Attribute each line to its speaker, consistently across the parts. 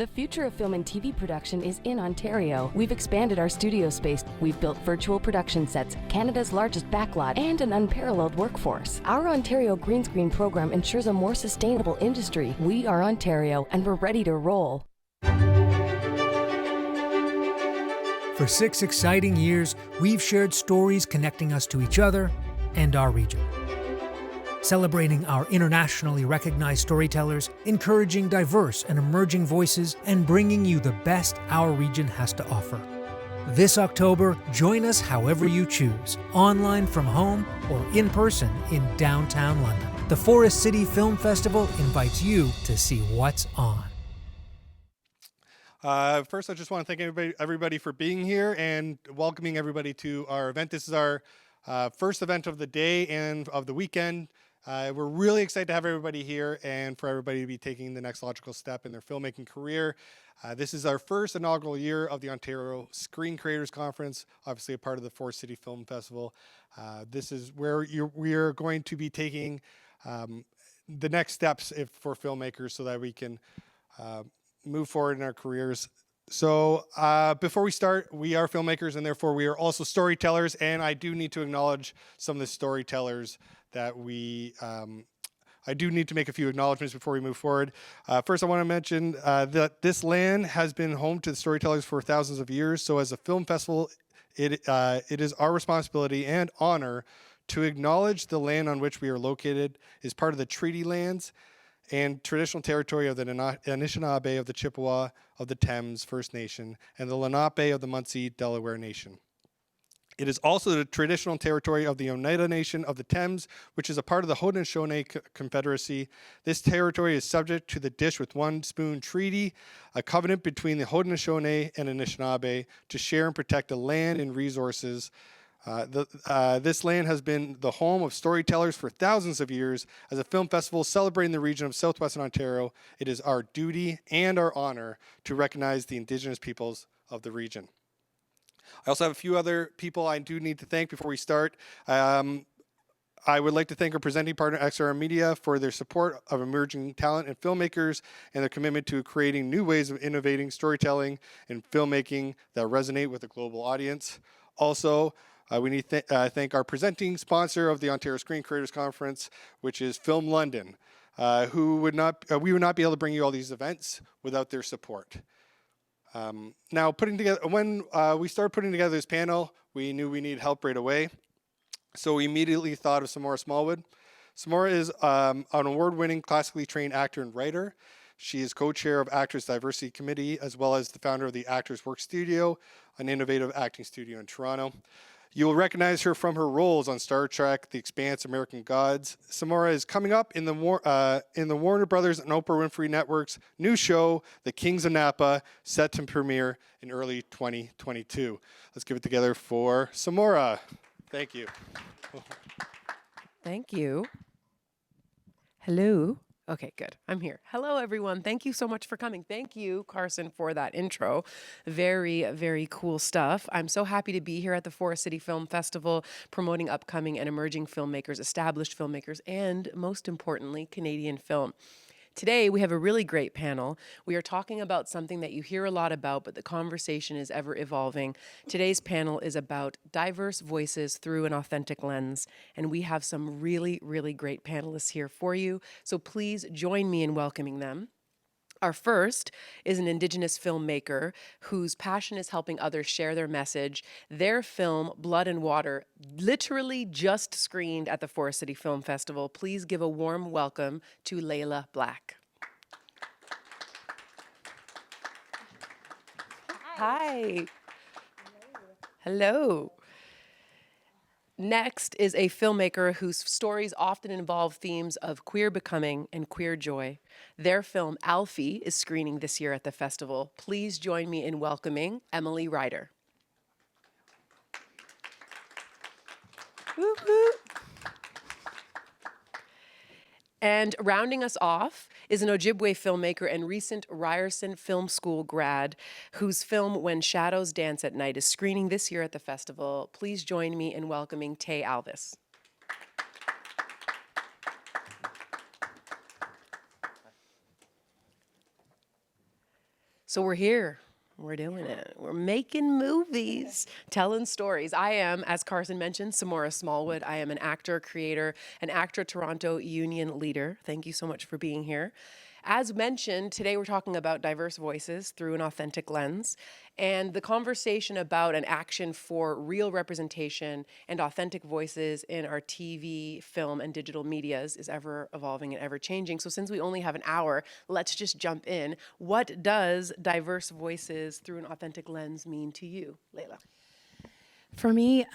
Speaker 1: The future of film and TV production is in Ontario. We've expanded our studio space. We've built virtual production sets, Canada's largest backlot, and an unparalleled workforce. Our Ontario Green Screen program ensures a more sustainable industry. We are Ontario, and we're ready to roll.
Speaker 2: For 6 exciting years, we've shared stories connecting us to each other and our region. Celebrating our internationally recognized storytellers, encouraging diverse and emerging voices, and bringing you the best our region has to offer. This October, join us however you choose, online from home or in person in downtown London. The Forest City Film Festival invites you to see what's on.
Speaker 3: First, I just want to thank everybody for being here and welcoming everybody to our event. This is our first event of the day and of the weekend. We're really excited to have everybody here and for everybody to be taking the next logical step in their filmmaking career. This is our first inaugural year of the Ontario Screen Creators Conference, obviously a part of the Forest City Film Festival. This is where we are going to be taking the next steps for filmmakers so that we can move forward in our careers. So before we start, we are filmmakers and therefore we are also storytellers, and I do need to acknowledge some of the storytellers that I do need to make a few acknowledgments before we move forward. First, I want to mention that this land has been home to the storytellers for thousands of years. So as a film festival, it is our responsibility and honor to acknowledge the land on which we are located is part of the treaty lands and traditional territory of the Anishinaabe of the Chippewa of the Thames First Nation and the Lenape of the Munsee Delaware Nation. It is also the traditional territory of the Oneida Nation of the Thames, which is a part of the Haudenosaunee Confederacy. This territory is subject to the Dish with One Spoon Treaty, a covenant between the Haudenosaunee and Anishinaabe to share and protect the land and resources. This land has been the home of storytellers for thousands of years. As a film festival celebrating the region of southwestern Ontario, it is our duty and our honor to recognize the Indigenous peoples of the region. I also have a few other people I do need to thank before we start. I would like to thank our presenting partner, ACTRA Media, for their support of emerging talent and filmmakers and their commitment to creating new ways of innovating storytelling and filmmaking that resonate with a global audience. Also, we need to thank our presenting sponsor of the Ontario Screen Creators Conference, which is Film London, we would not be able to bring you all these events without their support. Now, when we started putting together this panel, we knew we needed help right away. So we immediately thought of Samora Smallwood. Samora is an award-winning classically trained actor and writer. She is co-chair of Actors Diversity Committee, as well as the founder of the Actors Work Studio, an innovative acting studio in Toronto. You will recognize her from her roles on Star Trek, The Expanse, American Gods. Samora is coming up in the Warner Brothers and Oprah Winfrey Network's new show, The Kings of Napa, set to premiere in early 2022. Let's give it together for Samora. Thank you.
Speaker 4: Thank you. Hello. Okay, good. I'm here. Hello, everyone. Thank you so much for coming. Thank you, Carson, for that intro. Very, very cool stuff. I'm so happy to be here at the Forest City Film Festival, promoting upcoming and emerging filmmakers, established filmmakers, and most importantly, Canadian film. Today, we have a really great panel. We are talking about something that you hear a lot about, but the conversation is ever evolving. Today's panel is about diverse voices through an authentic lens, and we have some really, really great panelists here for you. So please join me in welcoming them. Our first is an Indigenous filmmaker whose passion is helping others share their message. Their film, Blood and Water, literally just screened at the Forest City Film Festival. Please give a warm welcome to Layla Black. Hi. Hello. Next is a filmmaker whose stories often involve themes of queer becoming and queer joy. Their film, Alvis, is screening this year at the festival. Please join me in welcoming Emily Ryder. Whoop, whoop. And rounding us off is an Ojibwe filmmaker and recent Ryerson Film School grad whose film When Shadows Dance at Night is screening this year at the festival. Please join me in welcoming Taye Alvis. So we're here. We're doing it. We're making movies, telling stories. I am, as Carson mentioned, Samora Smallwood. I am an actor, creator, an ACTRA Toronto union leader. Thank you so much for being here. As mentioned, today we're talking about diverse voices through an authentic lens. And the conversation about an action for real representation and authentic voices in our TV, film, and digital medias is ever evolving and ever changing. So since we only have an hour, let's just jump in. What does diverse voices through an authentic lens mean to you, Layla?
Speaker 5: For me,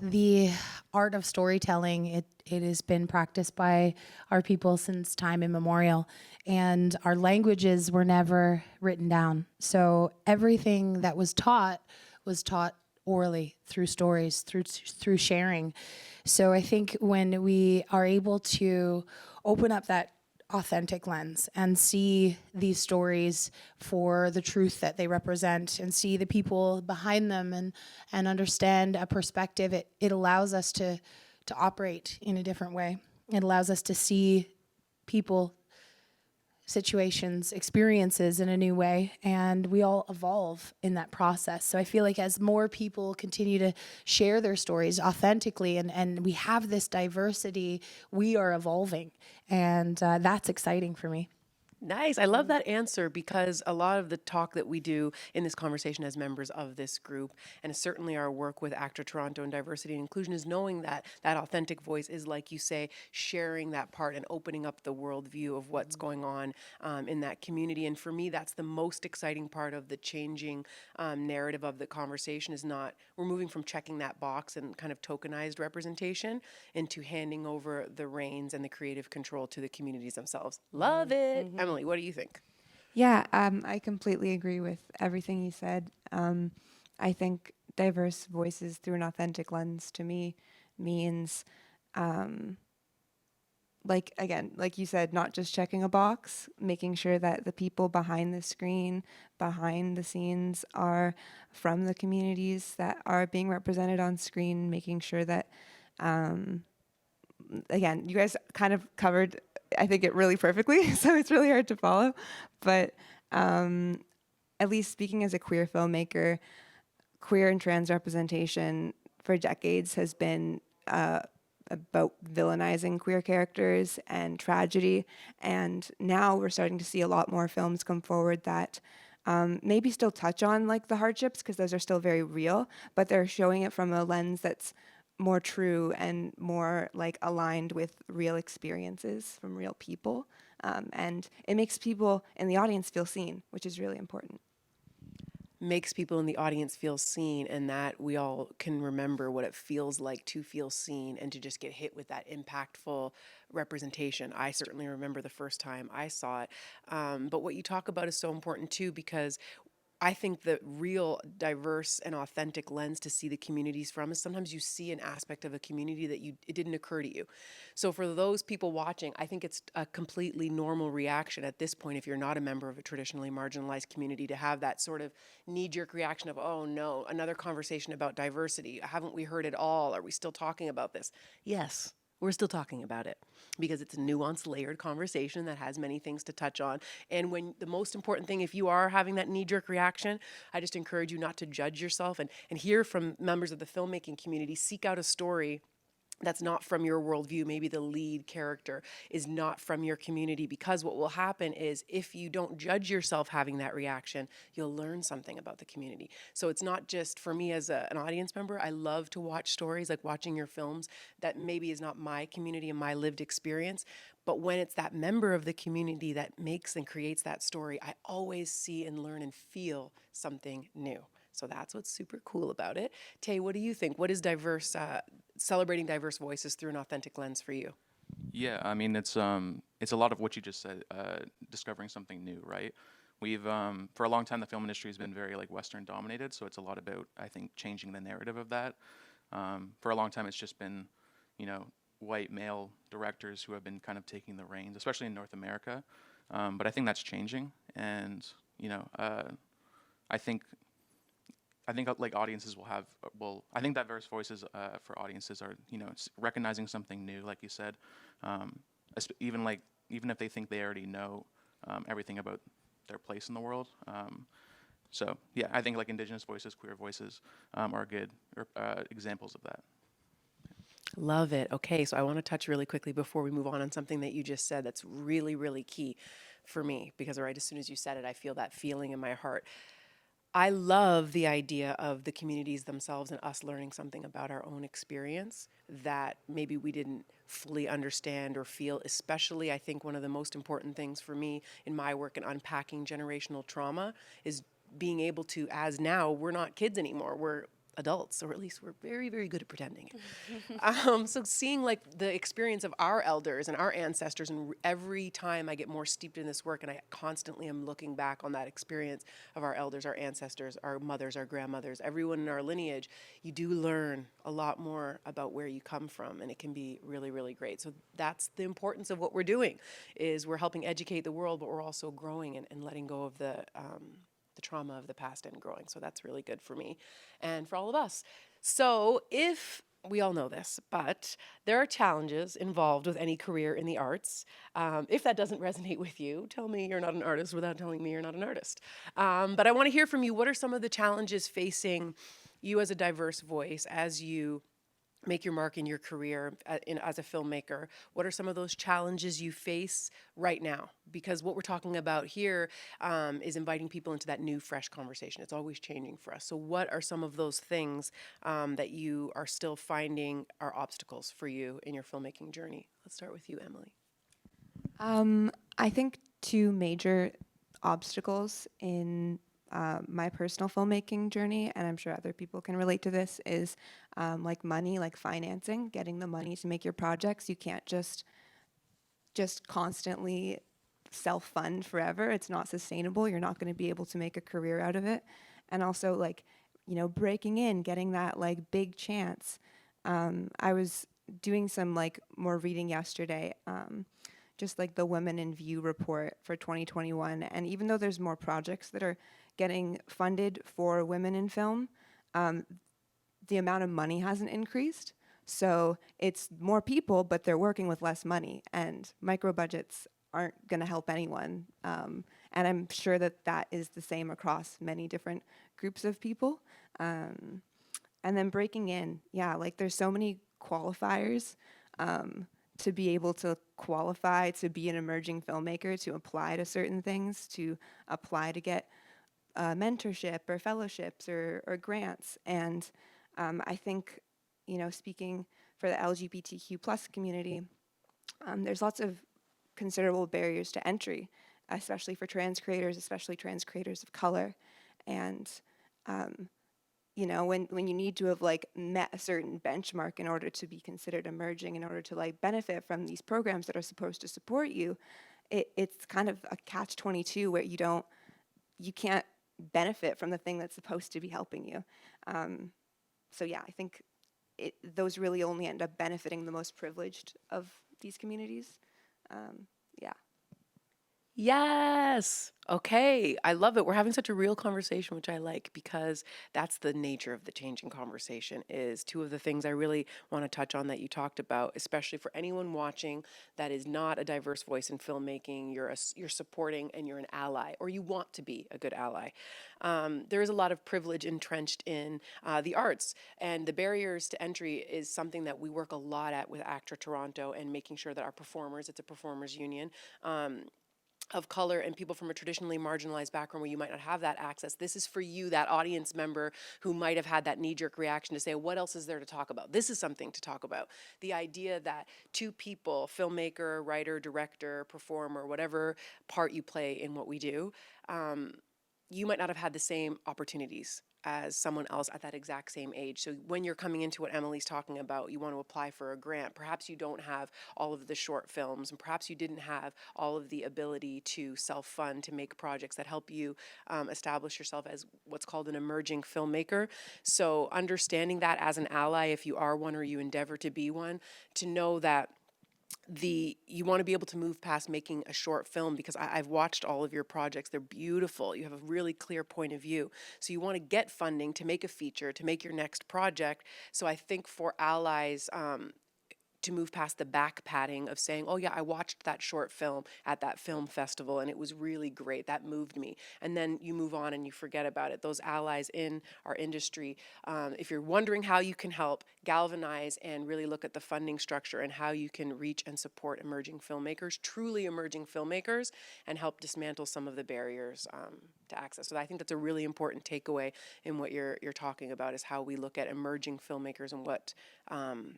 Speaker 5: the art of storytelling, it has been practiced by our people since time immemorial, and our languages were never written down. So everything that was taught orally through stories, through sharing. So I think when we are able to open up that authentic lens and see these stories for the truth that they represent and see the people behind them and understand a perspective, it allows us to operate in a different way. It allows us to see people, situations, experiences in a new way, and we all evolve in that process. So I feel like as more people continue to share their stories authentically and we have this diversity, we are evolving, and that's exciting for me.
Speaker 4: Nice. I love that answer because a lot of the talk that we do in this conversation as members of this group, and certainly our work with ACTRA Toronto and diversity and inclusion, is knowing that that authentic voice is, like you say, sharing that part and opening up the worldview of what's going on in that community. And for me, that's the most exciting part of the changing narrative of the conversation. Is not, we're moving from checking that box and kind of tokenized representation into handing over the reins and the creative control to the communities themselves. Love it. Emily, what do you think?
Speaker 6: Yeah, I completely agree with everything you said. I think diverse voices through an authentic lens to me means, like you said, not just checking a box, making sure that the people behind the screen, behind the scenes, are from the communities that are being represented on screen, making sure that, again, you guys kind of covered, I think, it really perfectly, so it's really hard to follow. But at least speaking as a queer filmmaker, queer and trans representation for decades has been about villainizing queer characters and tragedy. And now we're starting to see a lot more films come forward that maybe still touch on like the hardships, because those are still very real, but they're showing it from a lens that's more true and more like aligned with real experiences from real people. And it makes people in the audience feel seen, which is really important.
Speaker 4: Makes people in the audience feel seen, and that we all can remember what it feels like to feel seen and to just get hit with that impactful representation. I certainly remember the first time I saw it. But what you talk about is so important too, because I think the real diverse and authentic lens to see the communities from is sometimes you see an aspect of a community that it didn't occur to you. So for those people watching, I think it's a completely normal reaction at this point, if you're not a member of a traditionally marginalized community, to have that sort of knee-jerk reaction of, oh no, another conversation about diversity. Haven't we heard it all? Are we still talking about this? Yes. We're still talking about it because it's a nuanced, layered conversation that has many things to touch on. And when the most important thing, if you are having that knee-jerk reaction, I just encourage you not to judge yourself and hear from members of the filmmaking community. Seek out a story that's not from your worldview. Maybe the lead character is not from your community, because what will happen is if you don't judge yourself having that reaction, you'll learn something about the community. So it's not just for me as an audience member. I love to watch stories, like watching your films that maybe is not my community and my lived experience, but when it's that member of the community that makes and creates that story, I always see and learn and feel something new. So that's what's super cool about it. Taye, what do you think? What is celebrating diverse voices through an authentic lens for you?
Speaker 7: Yeah, I mean, it's a lot of what you just said, discovering something new, right? We've for a long time the film industry has been very like Western dominated, so it's a lot about, I think, changing the narrative of that. For a long time, it's just been, white male directors who have been kind of taking the reins, especially in North America. But I think that's changing, and I think like audiences I think diverse voices for audiences are, recognizing something new, like you said, even if they think they already know everything about their place in the world. So yeah, I think like Indigenous voices, queer voices are good examples of that.
Speaker 4: Love it. Okay, so I want to touch really quickly before we move on something that you just said that's really, really key for me, because right as soon as you said it, I feel that feeling in my heart. I love the idea of the communities themselves and us learning something about our own experience that maybe we didn't fully understand or feel. Especially, I think one of the most important things for me in my work in unpacking generational trauma is being able to, as now, we're not kids anymore, we're adults, or at least we're very, very good at pretending it. So seeing like the experience of our elders and our ancestors, and every time I get more steeped in this work, and I constantly am looking back on that experience of our elders, our ancestors, our mothers, our grandmothers, everyone in our lineage, you do learn a lot more about where you come from, and it can be really, really great. So that's the importance of what we're doing, is we're helping educate the world, but we're also growing and letting go of the trauma of the past and growing. So that's really good for me and for all of us. So if we all know this, but there are challenges involved with any career in the arts. If that doesn't resonate with you, tell me you're not an artist without telling me you're not an artist. But I want to hear from you. What are some of the challenges facing you as a diverse voice as you make your mark in your career as a filmmaker? What are some of those challenges you face right now? Because what we're talking about here is inviting people into that new, fresh conversation. It's always changing for us. So what are some of those things that you are still finding are obstacles for you in your filmmaking journey? Let's start with you, Emily.
Speaker 6: I think two major obstacles in my personal filmmaking journey, and I'm sure other people can relate to this, is like money, like financing, getting the money to make your projects. You can't just constantly self-fund forever. It's not sustainable. You're not going to be able to make a career out of it. And also, like, you know, breaking in, getting that like big chance. I was doing some like more reading yesterday, just like the Women in View report for 2021. And even though there's more projects that are getting funded for women in film, the amount of money hasn't increased. So it's more people, but they're working with less money, and micro budgets aren't going to help anyone. And I'm sure that that is the same across many different groups of people. And then breaking in, yeah, like there's so many qualifiers to be able to qualify to be an emerging filmmaker, to apply to certain things, to apply to get mentorship or fellowships or grants. And I think, you know, speaking for the LGBTQ plus community, there's lots of considerable barriers to entry, especially for trans creators, especially trans creators of color. And, you know, when you need to have like met a certain benchmark in order to be considered emerging, in order to like benefit from these programs that are supposed to support you, it's kind of a catch-22 where you can't benefit from the thing that's supposed to be helping you. So yeah, I think those really only end up benefiting the most privileged of these communities. Yeah.
Speaker 4: Yes. Okay. I love it. We're having such a real conversation, which I like, because that's the nature of the changing conversation. Is two of the things I really want to touch on that you talked about, especially for anyone watching that is not a diverse voice in filmmaking. You're supporting and you're an ally, or you want to be a good ally. There is a lot of privilege entrenched in the arts, and the barriers to entry is something that we work a lot at with ACTRA Toronto, and making sure that our performers, it's a performers union, of color and people from a traditionally marginalized background where you might not have that access. This is for you, that audience member who might have had that knee-jerk reaction to say, what else is there to talk about? This is something to talk about. The idea that two people, filmmaker, writer, director, performer, whatever part you play in what we do, you might not have had the same opportunities as someone else at that exact same age. So when you're coming into what Emily's talking about, you want to apply for a grant. Perhaps you don't have all of the short films, and perhaps you didn't have all of the ability to self-fund, to make projects that help you establish yourself as what's called an emerging filmmaker. So understanding that as an ally, if you are one or you endeavor to be one, to know that you want to be able to move past making a short film, because I've watched all of your projects. They're beautiful. You have a really clear point of view. So you want to get funding to make a feature, to make your next project. So I think for allies, to move past the back patting of saying, oh yeah, I watched that short film at that film festival and it was really great. That moved me. And then you move on and you forget about it. Those allies in our industry, if you're wondering how you can help, galvanize and really look at the funding structure and how you can reach and support emerging filmmakers, truly emerging filmmakers, and help dismantle some of the barriers to access. So I think that's a really important takeaway in what you're talking about, is how we look at emerging filmmakers and what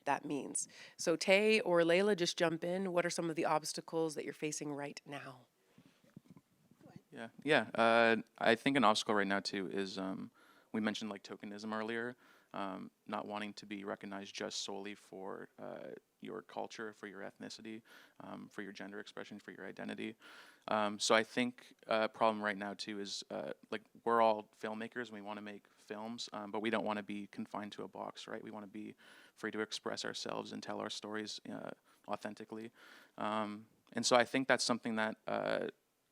Speaker 4: that means. So Taye or Layla, just jump in. What are some of the obstacles that you're facing right now?
Speaker 7: I think an obstacle right now too is we mentioned like tokenism earlier, not wanting to be recognized just solely for your culture, for your ethnicity, for your gender expression, for your identity. So I think a problem right now too is like we're all filmmakers and we want to make films, but we don't want to be confined to a box, right? We want to be free to express ourselves and tell our stories authentically. And so I think that's something that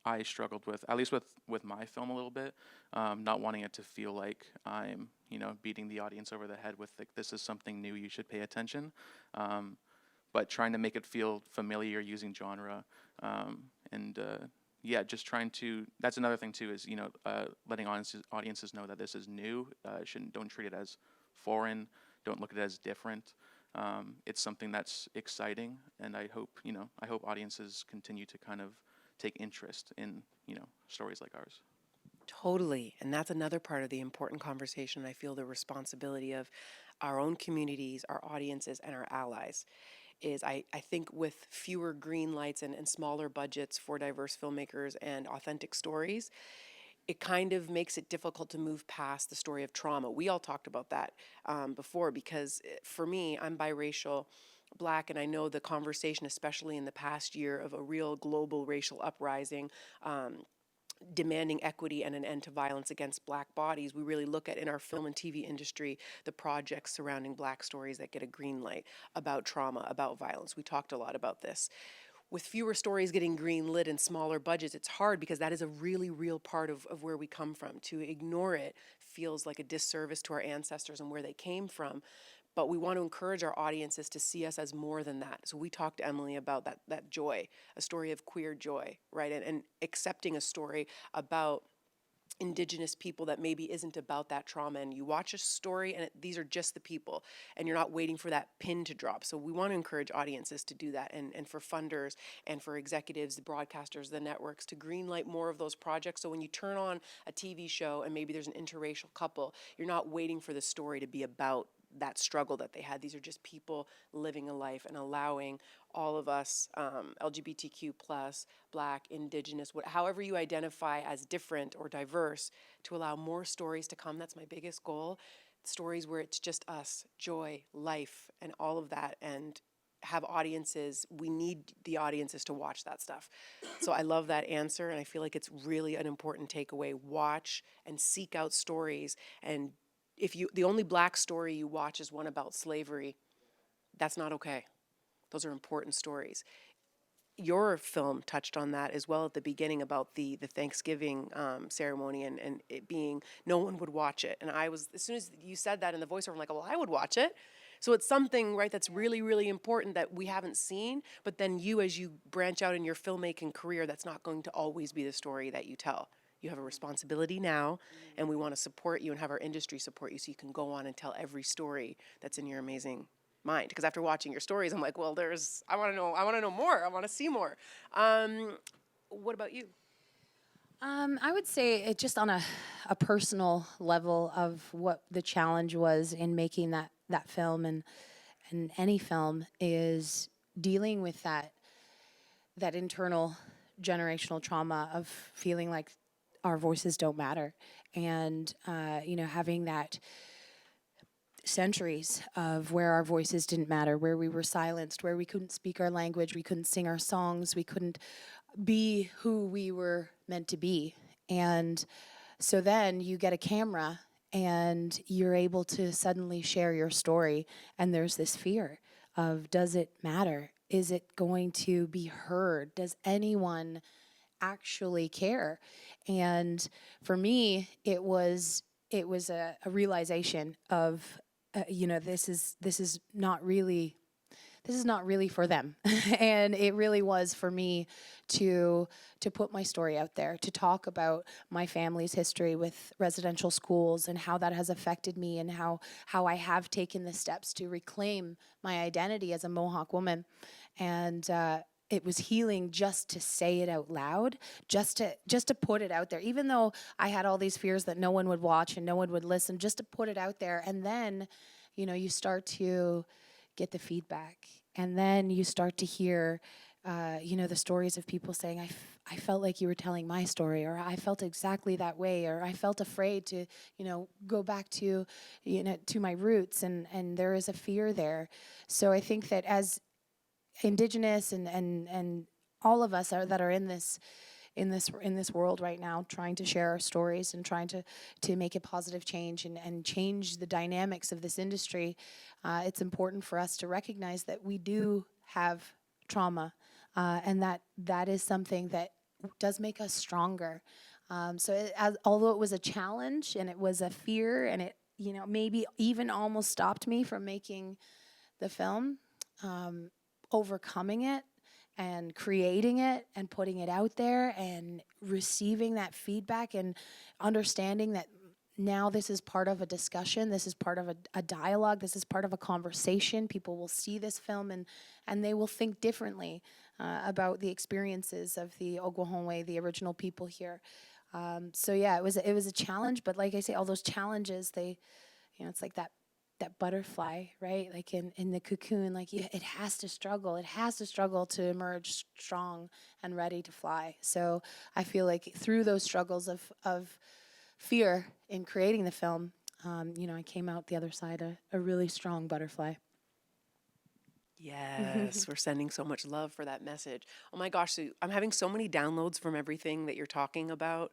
Speaker 7: I struggled with, at least with my film a little bit, not wanting it to feel like I'm, beating the audience over the head with like, this is something new, you should pay attention. But trying to make it feel familiar using genre, just trying to, that's another thing too, is, letting audiences know that this is new, don't treat it as foreign, don't look at it as different. It's something that's exciting, and I hope audiences continue to kind of take interest in, stories like ours.
Speaker 4: Totally. And that's another part of the important conversation. I feel the responsibility of our own communities, our audiences, and our allies is I think with fewer green lights and smaller budgets for diverse filmmakers and authentic stories, it kind of makes it difficult to move past the story of trauma. We all talked about that before, because for me, I'm biracial, Black, and I know the conversation, especially in the past year, of a real global racial uprising, demanding equity and an end to violence against Black bodies. We really look at, in our film and TV industry, the projects surrounding Black stories that get a green light about trauma, about violence. We talked a lot about this. With fewer stories getting green lit and smaller budgets, it's hard because that is a really real part of where we come from. To ignore it feels like a disservice to our ancestors and where they came from. But we want to encourage our audiences to see us as more than that. So we talked to Emily about that joy, a story of queer joy, right? And accepting a story about Indigenous people that maybe isn't about that trauma. And you watch a story and these are just the people, and you're not waiting for that pin to drop. So we want to encourage audiences to do that, and for funders and for executives, the broadcasters, the networks, to greenlight more of those projects. So when you turn on a TV show and maybe there's an interracial couple, you're not waiting for the story to be about that struggle that they had. These are just people living a life, and allowing all of us, LGBTQ plus, Black, Indigenous, however you identify as different or diverse, to allow more stories to come. That's my biggest goal. Stories where it's just us, joy, life, and all of that, and have audiences. We need the audiences to watch that stuff. So I love that answer, and I feel like it's really an important takeaway. Watch and seek out stories, and if the only Black story you watch is one about slavery, that's not okay. Those are important stories. Your film touched on that as well at the beginning about the Thanksgiving ceremony and it being, no one would watch it. And I was, as soon as you said that in the voiceover, I'm like, well, I would watch it. So it's something, right, that's really, really important that we haven't seen, but then you, as you branch out in your filmmaking career, that's not going to always be the story that you tell. You have a responsibility now, and we want to support you and have our industry support you so you can go on and tell every story that's in your amazing mind. Because after watching your stories, I'm like, well, I want to know more. I want to see more. What about you?
Speaker 5: I would say it just on a personal level of what the challenge was in making that film and any film is dealing with that internal generational trauma of feeling like our voices don't matter, and having that centuries of where our voices didn't matter, where we were silenced, where we couldn't speak our language, we couldn't sing our songs, we couldn't be who we were meant to be. And so then you get a camera and you're able to suddenly share your story, and there's this fear of, does it matter? Is it going to be heard? Does anyone actually care? And for me, it was a realization of this is not really this is not really for them. And it really was for me to put my story out there, to talk about my family's history with residential schools and how that has affected me, and how I have taken the steps to reclaim my identity as a Mohawk woman. And it was healing just to say it out loud, just to put it out there, even though I had all these fears that no one would watch and no one would listen, just to put it out there. And then, you start to get the feedback, and then you start to hear, the stories of people saying, I felt like you were telling my story, or I felt exactly that way, or I felt afraid to, go back to, to my roots, and there is a fear there. So I think that as Indigenous and all of us that are in this world right now, trying to share our stories and trying to make a positive change and change the dynamics of this industry, it's important for us to recognize that we do have trauma, and that is something that does make us stronger. Although it was a challenge and it was a fear, and it maybe even almost stopped me from making the film, overcoming it and creating it and putting it out there and receiving that feedback and understanding that now this is part of a discussion, this is part of a dialogue, this is part of a conversation. People will see this film and they will think differently about the experiences of the Oglahonwe, the original people here. So yeah, it was a challenge, but like I say, all those challenges, it's like that butterfly, right? Like in the cocoon, like it has to struggle. It has to struggle to emerge strong and ready to fly. So I feel like through those struggles of fear in creating the film, I came out the other side a really strong butterfly.
Speaker 4: Yes, we're sending so much love for that message. Oh my gosh, so I'm having so many downloads from everything that you're talking about.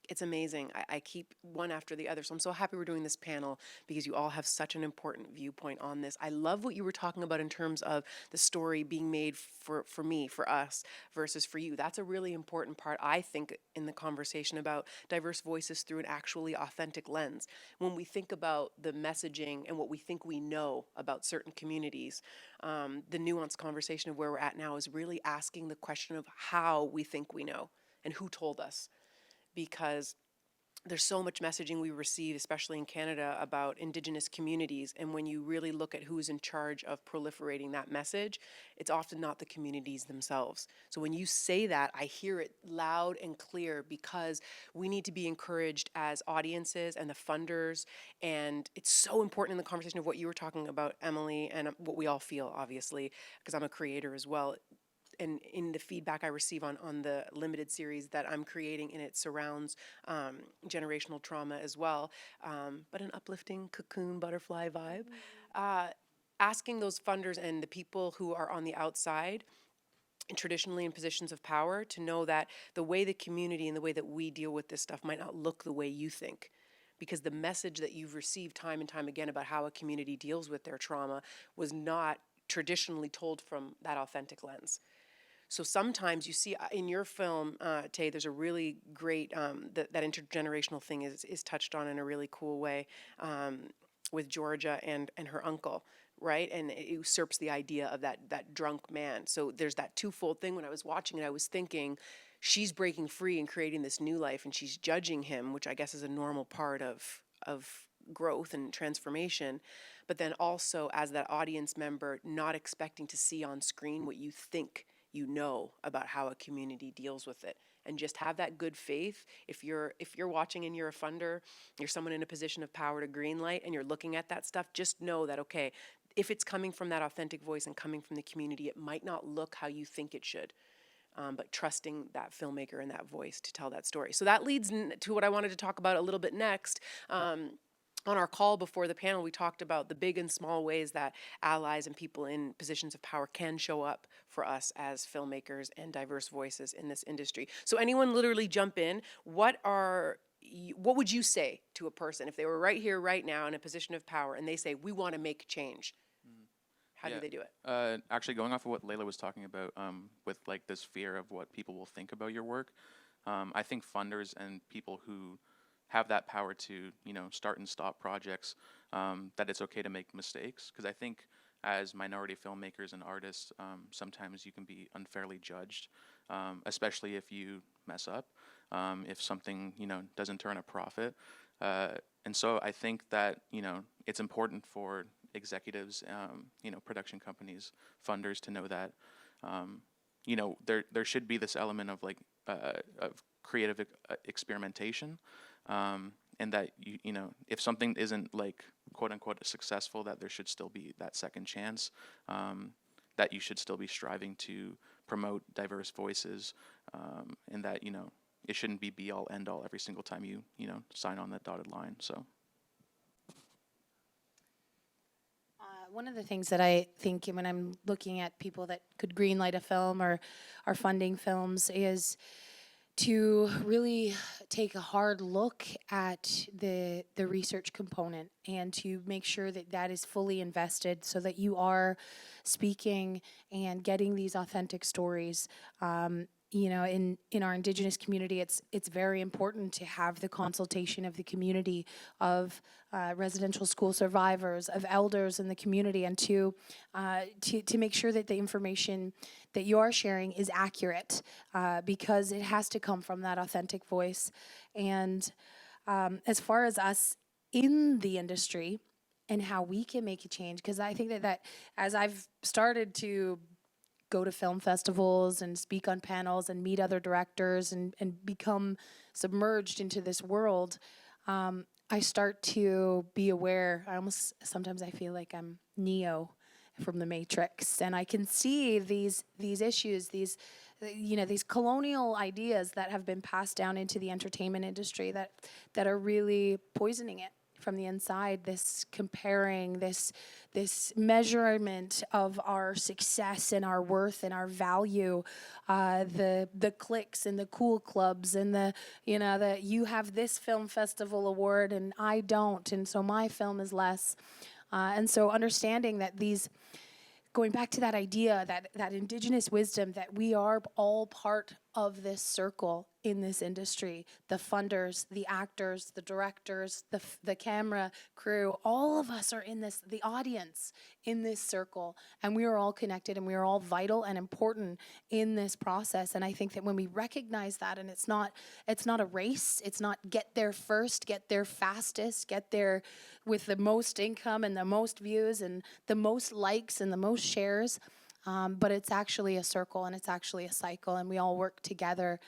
Speaker 4: It's amazing. I keep one after the other. So I'm so happy we're doing this panel because you all have such an important viewpoint on this. I love what you were talking about in terms of the story being made for me, for us, versus for you. That's a really important part, I think, in the conversation about diverse voices through an actually authentic lens. When we think about the messaging and what we think we know about certain communities, the nuanced conversation of where we're at now is really asking the question of how we think we know and who told us. Because there's so much messaging we receive, especially in Canada, about Indigenous communities. And when you really look at who's in charge of proliferating that message, it's often not the communities themselves. So when you say that, I hear it loud and clear, because we need to be encouraged as audiences and the funders. And it's so important in the conversation of what you were talking about, Emily, and what we all feel, obviously, because I'm a creator as well. And in the feedback I receive on the limited series that I'm creating, and it surrounds generational trauma as well, but an uplifting cocoon butterfly vibe. Asking those funders and the people who are on the outside, and traditionally in positions of power, to know that the way the community and the way that we deal with this stuff might not look the way you think. Because the message that you've received time and time again about how a community deals with their trauma was not traditionally told from that authentic lens. So sometimes you see in your film, Taye, there's a really great, that intergenerational thing is touched on in a really cool way, with Georgia and her uncle, right? And it usurps the idea of that drunk man. So there's that twofold thing. When I was watching it, I was thinking, she's breaking free and creating this new life, and she's judging him, which I guess is a normal part of growth and transformation. But then also, as that audience member, not expecting to see on screen what you think you know about how a community deals with it, and just have that good faith. If you're watching and you're a funder, you're someone in a position of power to greenlight, and you're looking at that stuff, just know that, okay, if it's coming from that authentic voice and coming from the community, it might not look how you think it should. But trusting that filmmaker and that voice to tell that story. So that leads to what I wanted to talk about a little bit next. On our call before the panel, we talked about the big and small ways that allies and people in positions of power can show up for us as filmmakers and diverse voices in this industry. So anyone literally jump in. What would you say to a person if they were right here, right now, in a position of power, and they say, we want to make change? How do they do it?
Speaker 7: Actually, going off of what Layla was talking about, with like this fear of what people will think about your work, I think funders and people who have that power to, start and stop projects, that it's okay to make mistakes. Because I think as minority filmmakers and artists, sometimes you can be unfairly judged, especially if you mess up, if something, doesn't turn a profit. And so I think that, it's important for executives, production companies, funders to know that, there should be this element of of creative experimentation, and that if something isn't quote unquote successful, that there should still be that second chance, that you should still be striving to promote diverse voices, and that it shouldn't be all end all every single time you sign on that dotted line. So.
Speaker 5: One of the things that I think when I'm looking at people that could greenlight a film or are funding films is to really take a hard look at the research component and to make sure that that is fully invested so that you are speaking and getting these authentic stories. In our Indigenous community, it's very important to have the consultation of the community, of residential school survivors, of elders in the community, and to make sure that the information that you are sharing is accurate, because it has to come from that authentic voice. And as far as us in the industry and how we can make a change, because I think that as I've started to go to film festivals and speak on panels and meet other directors and become submerged into this world, I start to be aware. Sometimes I feel like I'm Neo from the Matrix, and I can see these issues, these colonial ideas that have been passed down into the entertainment industry that are really poisoning it from the inside. This comparing, this measurement of our success and our worth and our value, the cliques and the cool clubs and that you have this film festival award and I don't, and so my film is less. And so understanding that going back to that idea, that Indigenous wisdom, that we are all part of this circle in this industry, the funders, the actors, the directors, the camera crew, all of us are in this, the audience in this circle, and we are all connected and we are all vital and important in this process. And I think that when we recognize that, and it's not a race, it's not get there first, get there fastest, get there with the most income and the most views and the most likes and the most shares, but it's actually a circle and it's actually a cycle, and we all work together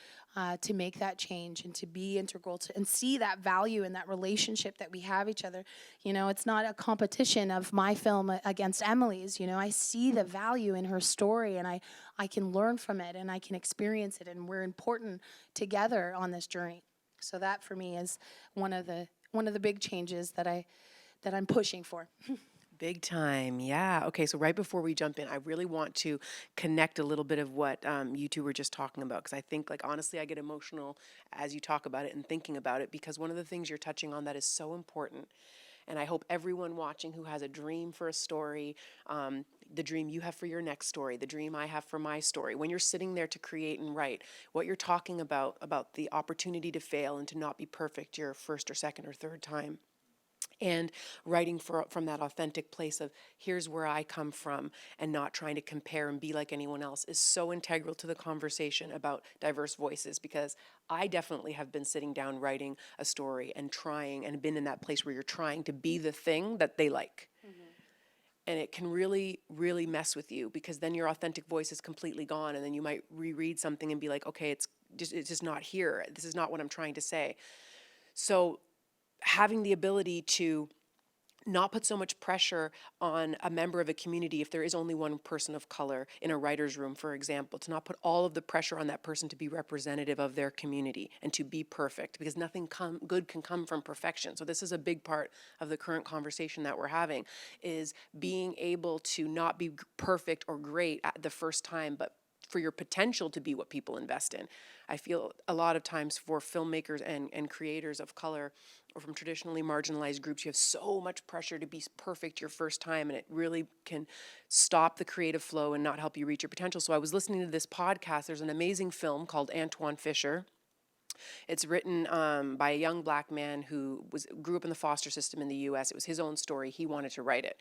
Speaker 5: to make that change and to be integral to and see that value in that relationship that we have each other. It's not a competition of my film against Emily's. I see the value in her story, and I can learn from it and I can experience it, and we're important together on this journey. So that for me is one of the big changes that I'm pushing for.
Speaker 4: Big time, yeah. Okay, so right before we jump in, I really want to connect a little bit of what you two were just talking about, because I think, honestly, I get emotional as you talk about it and thinking about it, because one of the things you're touching on that is so important, and I hope everyone watching who has a dream for a story, the dream you have for your next story, the dream I have for my story, when you're sitting there to create and write, what you're talking about the opportunity to fail and to not be perfect your first or second or third time, and writing from that authentic place of here's where I come from, and not trying to compare and be like anyone else, is so integral to the conversation about diverse voices, because I definitely have been sitting down writing a story and trying, and been in that place where you're trying to be the thing that they like. Mm-hmm. And it can really, really mess with you, because then your authentic voice is completely gone, and then you might reread something and be like, okay, it's just not here. This is not what I'm trying to say. So having the ability to not put so much pressure on a member of a community, if there is only one person of color in a writer's room, for example, to not put all of the pressure on that person to be representative of their community and to be perfect, because nothing good can come from perfection. So this is a big part of the current conversation that we're having, is being able to not be perfect or great at the first time, but for your potential to be what people invest in. I feel a lot of times for filmmakers and creators of color, or from traditionally marginalized groups, you have so much pressure to be perfect your first time, and it really can stop the creative flow and not help you reach your potential. So I was listening to this podcast. There's an amazing film called Antoine Fisher. It's written by a young black man who grew up in the foster system in the U.S. It was his own story. He wanted to write it.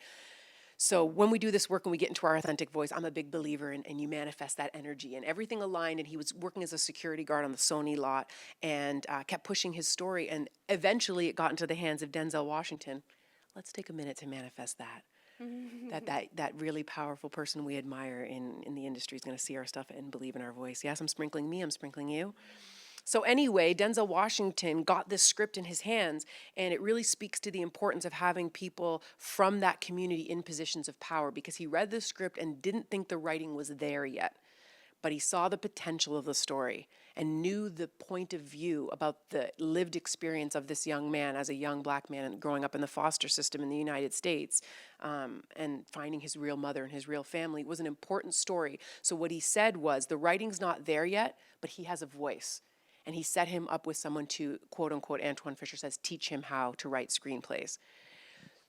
Speaker 4: So when we do this work and we get into our authentic voice, I'm a big believer in, and you manifest that energy and everything aligned. And he was working as a security guard on the Sony lot and kept pushing his story. And eventually it got into the hands of Denzel Washington. Let's take a minute to manifest that. that really powerful person we admire in the industry is going to see our stuff and believe in our voice. Yes, I'm sprinkling me, I'm sprinkling you. So anyway, Denzel Washington got this script in his hands, and it really speaks to the importance of having people from that community in positions of power, because he read the script and didn't think the writing was there yet. But he saw the potential of the story and knew the point of view about the lived experience of this young man as a young black man growing up in the foster system in the United States, and finding his real mother and his real family was an important story. So what he said was, the writing's not there yet, but he has a voice. And he set him up with someone to, quote unquote, Antoine Fisher says, teach him how to write screenplays.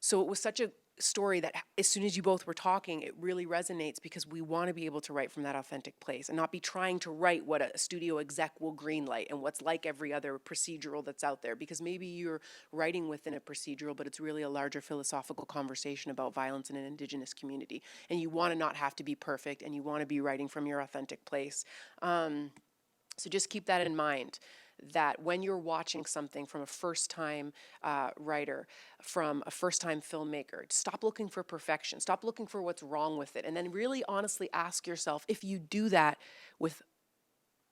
Speaker 4: So it was such a story that as soon as you both were talking, it really resonates, because we want to be able to write from that authentic place and not be trying to write what a studio exec will greenlight and what's like every other procedural that's out there. Because maybe you're writing within a procedural, but it's really a larger philosophical conversation about violence in an Indigenous community. And you want to not have to be perfect, and you want to be writing from your authentic place. So just keep that in mind, that when you're watching something from a first-time writer, from a first-time filmmaker, stop looking for perfection. Stop looking for what's wrong with it. And then really honestly ask yourself, if you do that with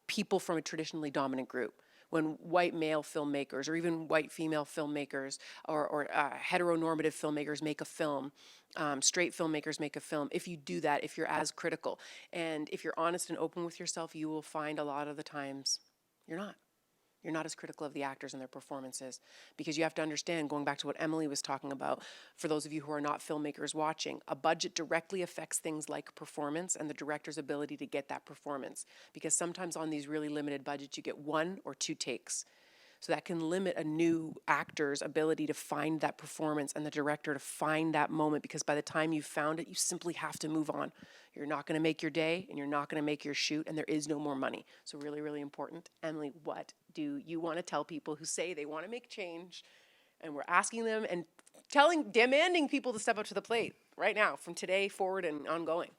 Speaker 4: people from a traditionally dominant group, when white male filmmakers or even white female filmmakers or heteronormative filmmakers make a film, straight filmmakers make a film, if you do that, if you're as critical, and if you're honest and open with yourself, you will find a lot of the times you're not. You're not as critical of the actors and their performances, because you have to understand, going back to what Emily was talking about, for those of you who are not filmmakers watching, a budget directly affects things like performance and the director's ability to get that performance. Because sometimes on these really limited budgets, you get 1 or 2 takes. So that can limit a new actor's ability to find that performance and the director to find that moment, because by the time you've found it, you simply have to move on. You're not going to make your day, and you're not going to make your shoot, and there is no more money. So really, really important. Emily, what do you want to tell people who say they want to make change, and we're asking them and demanding people to step up to the plate right now, from today forward and ongoing?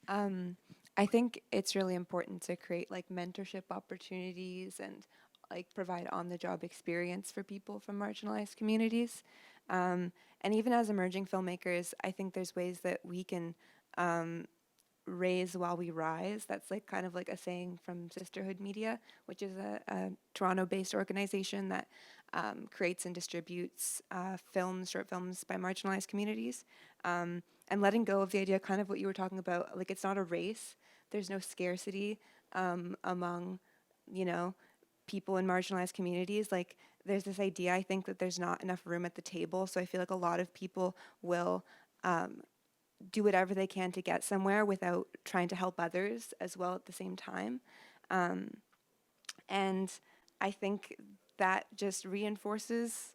Speaker 6: I think it's really important to create like mentorship opportunities and like provide on-the-job experience for people from marginalized communities. And even as emerging filmmakers, I think there's ways that we can raise while we rise. That's like kind of like a saying from Sisterhood Media, which is a Toronto-based organization that creates and distributes short films by marginalized communities. And letting go of the idea, kind of what you were talking about, like it's not a race. There's no scarcity among, people in marginalized communities. Like there's this idea, I think, that there's not enough room at the table. So I feel like a lot of people will do whatever they can to get somewhere without trying to help others as well at the same time. And I think that just reinforces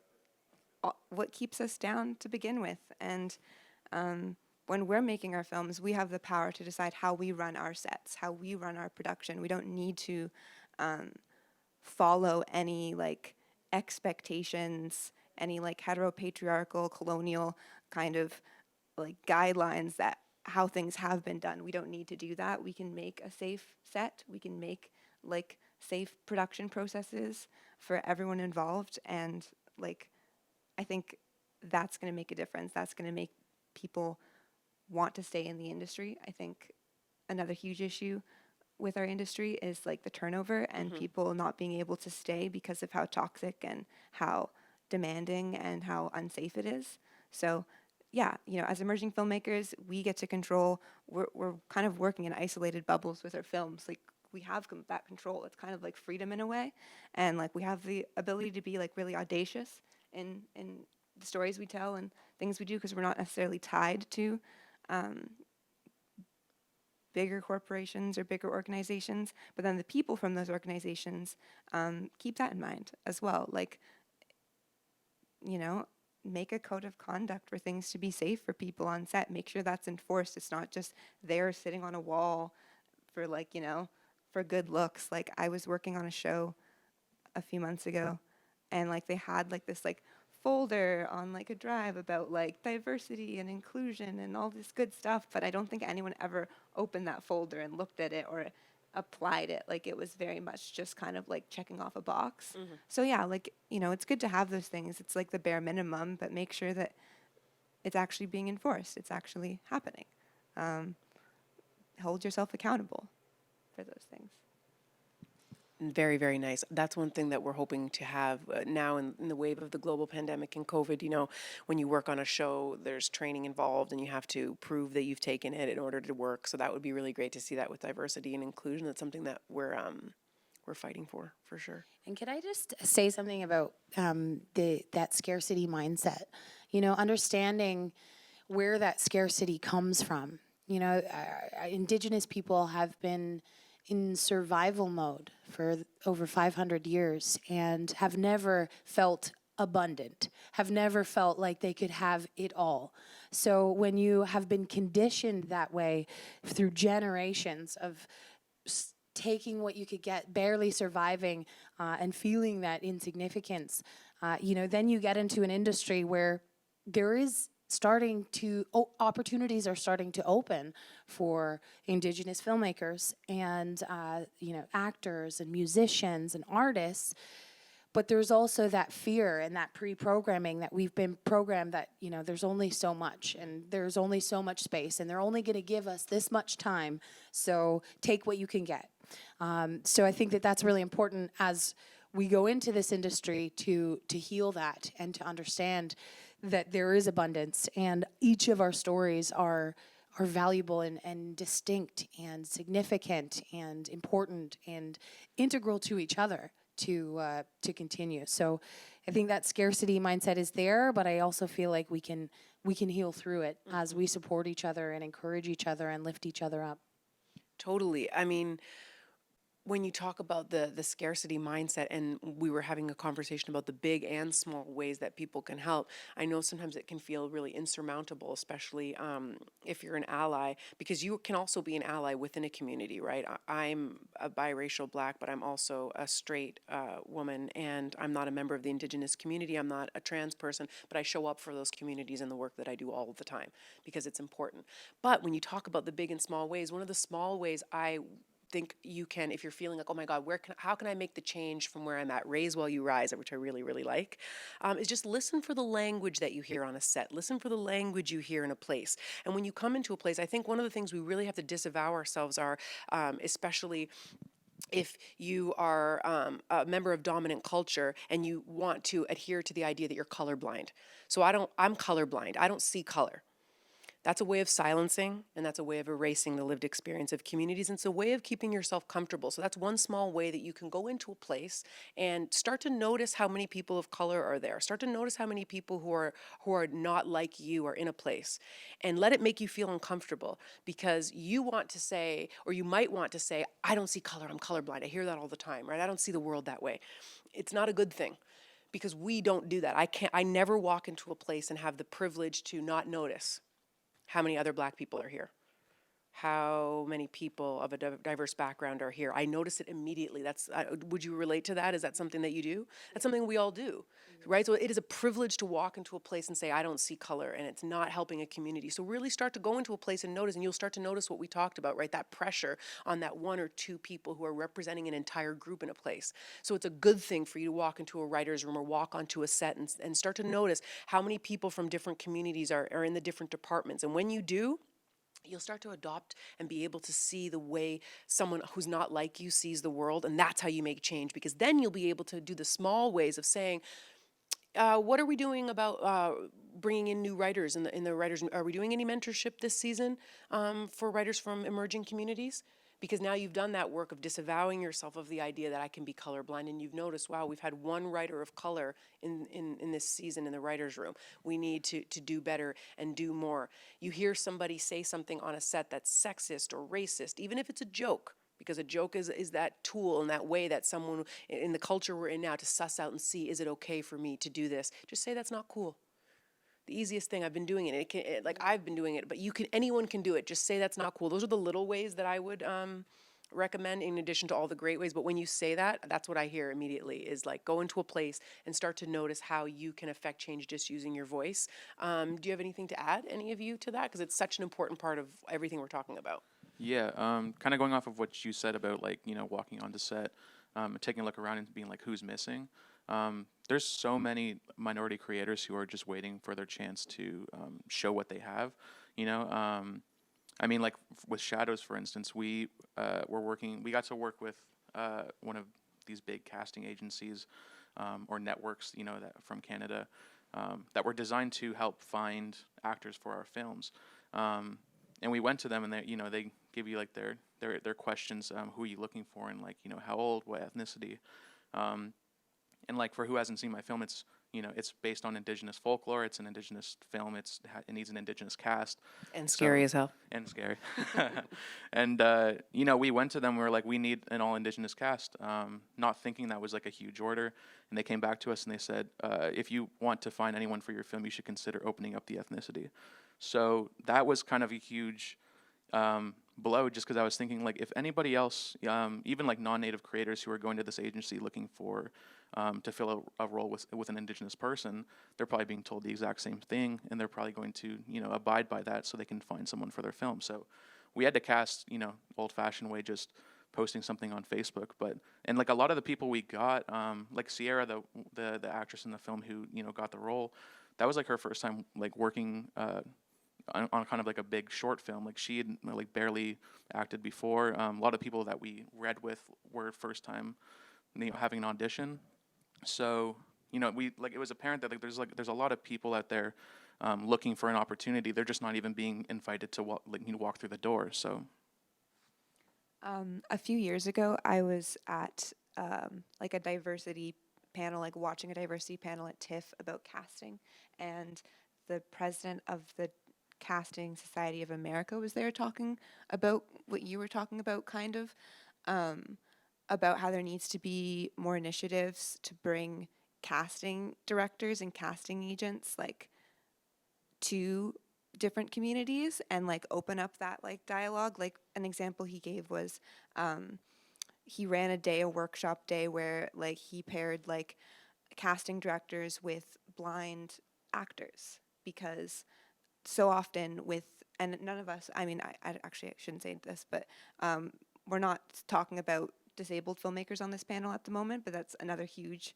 Speaker 6: what keeps us down to begin with. And when we're making our films, we have the power to decide how we run our sets, how we run our production. We don't need to follow any like expectations, any like heteropatriarchal, colonial kind of like guidelines that how things have been done. We don't need to do that. We can make a safe set. We can make like safe production processes for everyone involved. And like, I think that's going to make a difference. That's going to make people want to stay in the industry. I think another huge issue with our industry is like the turnover and people not being able to stay because of how toxic and how demanding and how unsafe it is. So yeah, as emerging filmmakers, we get to control, we're kind of working in isolated bubbles with our films. Like we have that control. It's kind of like freedom in a way. And like we have the ability to be like really audacious in the stories we tell and things we do, because we're not necessarily tied to bigger corporations or bigger organizations. But then the people from those organizations keep that in mind as well. Like, make a code of conduct for things to be safe for people on set. Make sure that's enforced. It's not just there sitting on a wall for like, for good looks. Like I was working on a show a few months ago, and like they had like this like folder on like a drive about like diversity and inclusion and all this good stuff, but I don't think anyone ever opened that folder and looked at it or applied it. Like it was very much just kind of like checking off a box. So yeah, like, you know, it's good to have those things. It's like the bare minimum, but make sure that it's actually being enforced. It's actually happening. Hold yourself accountable for those things.
Speaker 4: Very, very nice. That's one thing that we're hoping to have now in the wave of the global pandemic and COVID. You know, when you work on a show, there's training involved and you have to prove that you've taken it in order to work. So that would be really great to see that with diversity and inclusion. That's something that we're fighting for sure.
Speaker 5: And could I just say something about that scarcity mindset? You know, understanding where that scarcity comes from. You know, Indigenous people have been in survival mode for over 500 years and have never felt abundant, have never felt like they could have it all. So when you have been conditioned that way through generations of taking what you could get, barely surviving, and feeling that insignificance, you know, then you get into an industry where there is opportunities are starting to open for Indigenous filmmakers and, you know, actors and musicians and artists. But there's also that fear and that pre-programming that we've been programmed that, you know, there's only so much and there's only so much space and they're only going to give us this much time. So take what you can get. So I think that that's really important as we go into this industry to heal that and to understand that there is abundance and each of our stories are valuable and distinct and significant and important and integral to each other to continue. So I think that scarcity mindset is there, but I also feel like we can heal through it as we support each other and encourage each other and lift each other up.
Speaker 4: Totally. I mean, when you talk about the scarcity mindset, and we were having a conversation about the big and small ways that people can help, I know sometimes it can feel really insurmountable, especially if you're an ally, because you can also be an ally within a community, right? I'm a biracial Black, but I'm also a straight woman, and I'm not a member of the Indigenous community. I'm not a trans person, but I show up for those communities in the work that I do all the time because it's important. But when you talk about the big and small ways, one of the small ways I think you can, if you're feeling like, oh my God, how can I make the change from where I'm at? Raise while you rise, which I really, really like, is just listen for the language that you hear on a set. Listen for the language you hear in a place. And when you come into a place, I think one of the things we really have to disavow ourselves are, especially if you are a member of dominant culture and you want to adhere to the idea that you're colorblind. So I'm colorblind. I don't see color. That's a way of silencing, and that's a way of erasing the lived experience of communities, and it's a way of keeping yourself comfortable. So that's one small way that you can go into a place and start to notice how many people of color are there. Start to notice how many people who are not like you are in a place, and let it make you feel uncomfortable, because you want to say, or you might want to say, I don't see color, I'm colorblind. I hear that all the time, right? I don't see the world that way. It's not a good thing, because we don't do that. I never walk into a place and have the privilege to not notice how many other Black people are here, how many people of a diverse background are here. I notice it immediately. Would you relate to that? Is that something that you do? That's something we all do, right? So it is a privilege to walk into a place and say, I don't see color, and it's not helping a community. So really start to go into a place and notice, and you'll start to notice what we talked about, right? That pressure on that one or two people who are representing an entire group in a place. So it's a good thing for you to walk into a writer's room or walk onto a set and start to notice how many people from different communities are in the different departments. And when you do, you'll start to adopt and be able to see the way someone who's not like you sees the world, and that's how you make change, because then you'll be able to do the small ways of saying, what are we doing about bringing in new writers in the writers? Are we doing any mentorship this season for writers from emerging communities? Because now you've done that work of disavowing yourself of the idea that I can be colorblind, and you've noticed, wow, we've had one writer of color in this season in the writer's room. We need to do better and do more. You hear somebody say something on a set that's sexist or racist, even if it's a joke, because a joke is that tool and that way that someone in the culture we're in now to suss out and see, is it okay for me to do this? Just say that's not cool. The easiest thing, I've been doing it. I've been doing it, but anyone can do it. Just say that's not cool. Those are the little ways that I would recommend in addition to all the great ways. But when you say that, that's what I hear immediately is like go into a place and start to notice how you can affect change just using your voice. Do you have anything to add, any of you, to that? Because it's such an important part of everything we're talking about.
Speaker 7: Yeah, kind of going off of what you said about like, you know, walking onto set, taking a look around and being like, who's missing? There's so many minority creators who are just waiting for their chance to show what they have, you know. I mean, like with Shadows, for instance, we got to work with one of these big casting agencies or networks, you know, that from Canada that were designed to help find actors for our films. And we went to them, and they give you like their questions, who are you looking for, and like, you know, how old, what ethnicity, and like for who hasn't seen my film, it's, you know, it's based on Indigenous folklore. It's an Indigenous film. It needs an Indigenous cast.
Speaker 4: And scary as hell.
Speaker 7: And scary. And you know, we went to them. We were like, we need an all Indigenous cast, not thinking that was like a huge order. And they came back to us and they said, if you want to find anyone for your film, you should consider opening up the ethnicity. So that was kind of a huge blow, just because I was thinking, like, if anybody else, even like non-native creators who are going to this agency looking for to fill a role with an Indigenous person, they're probably being told the exact same thing, and they're probably going to, you know, abide by that so they can find someone for their film. So we had to cast, you know, old-fashioned way, just posting something on Facebook. And like a lot of the people we got, like Sierra, the actress in the film who, you know, got the role, that was like her first time like working on kind of like a big short film. Like she had like barely acted before. A lot of people that we read with were first time, you know, having an audition. So, you know, it was apparent that like there's a lot of people out there looking for an opportunity. They're just not even being invited to walk through the door. So
Speaker 6: a few years ago, I was at like a diversity panel, like watching a diversity panel at TIFF about casting, and the president of the Casting Society of America was there talking about what you were talking about, kind of, about how there needs to be more initiatives to bring casting directors and casting agents like to different communities and like open up that like dialogue. Like an example he gave was he ran a workshop day where like he paired like casting directors with blind actors, because so often and none of us, I mean, I actually shouldn't say this, but we're not talking about disabled filmmakers on this panel at the moment, but that's another huge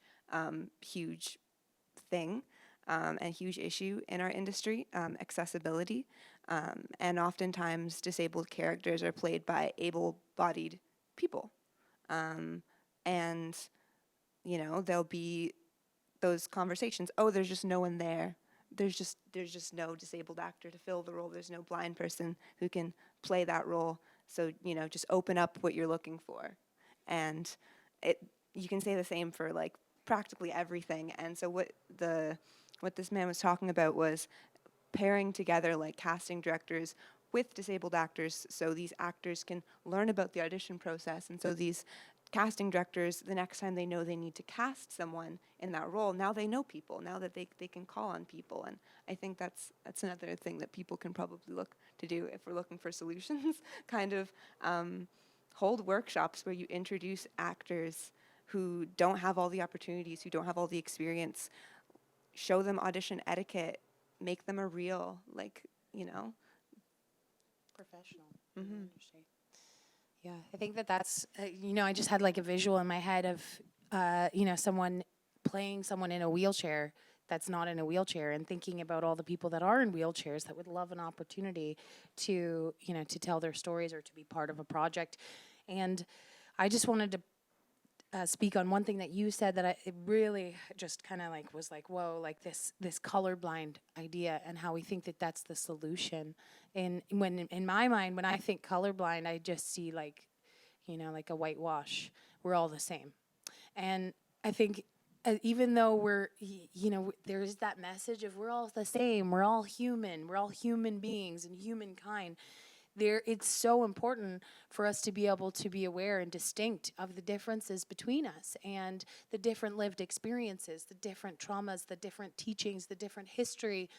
Speaker 6: thing and huge issue in our industry, accessibility. And oftentimes disabled characters are played by able-bodied people. And, you know, there'll be those conversations, oh, there's just no one there. There's just no disabled actor to fill the role. There's no blind person who can play that role. So, you know, just open up what you're looking for. And you can say the same for like practically everything. And so what this man was talking about was pairing together like casting directors with disabled actors, so these actors can learn about the audition process. And so these casting directors, the next time they know they need to cast someone in that role, now they know people, now that they can call on people. And I think that's another thing that people can probably look to do if we're looking for solutions, kind of hold workshops where you introduce actors who don't have all the opportunities, who don't have all the experience, show them audition etiquette, make them a real, like, you know,
Speaker 5: professional. Mm-hmm. Yeah, I think that's, you know, I just had like a visual in my head of, you know, someone playing someone in a wheelchair that's not in a wheelchair, and thinking about all the people that are in wheelchairs that would love an opportunity to, you know, to tell their stories or to be part of a project. And I just wanted to speak on one thing that you said that it really just kind of like was like, whoa, like this colorblind idea, and how we think that that's the solution. And when in my mind, when I think colorblind, I just see like, you know, like a whitewash. We're all the same. And I think even though we're, you know, there's that message of we're all the same, we're all human beings and humankind. It's so important for us to be able to be aware and distinct of the differences between us and the different lived experiences, the different traumas, the different teachings, the different history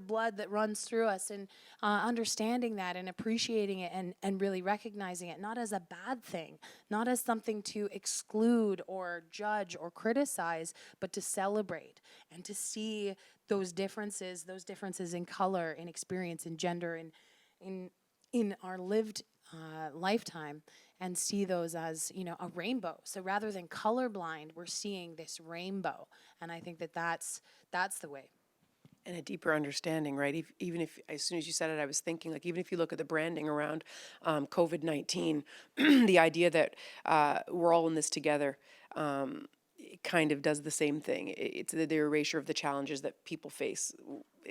Speaker 5: blood that runs through us, and understanding that and appreciating it, and really recognizing it, not as a bad thing, not as something to exclude or judge or criticize, but to celebrate and to see those differences in color, in experience, in gender, in our lived lifetime, and see those as, you know, a rainbow. So rather than colorblind, we're seeing this rainbow, and I think that that's the way.
Speaker 4: And a deeper understanding, right? Even if, as soon as you said it, I was thinking, like, even if you look at the branding around COVID-19, the idea that we're all in this together, it kind of does the same thing. It's the erasure of the challenges that people face.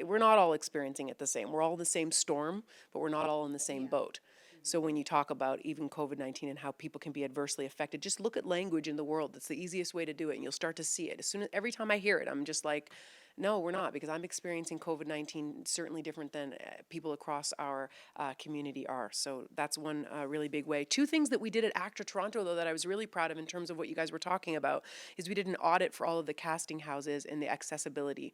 Speaker 4: We're not all experiencing it the same. We're all in the same storm, but we're not all in the same boat. So when you talk about even COVID-19 and how people can be adversely affected, just look at language in the world. That's the easiest way to do it, and you'll start to see it. Every time I hear it, I'm just like, no, we're not, because I'm experiencing COVID-19 certainly different than people across our community are. So that's one really big way. Two things that we did at ACTRA Toronto, though, that I was really proud of in terms of what you guys were talking about, is we did an audit for all of the casting houses and the accessibility.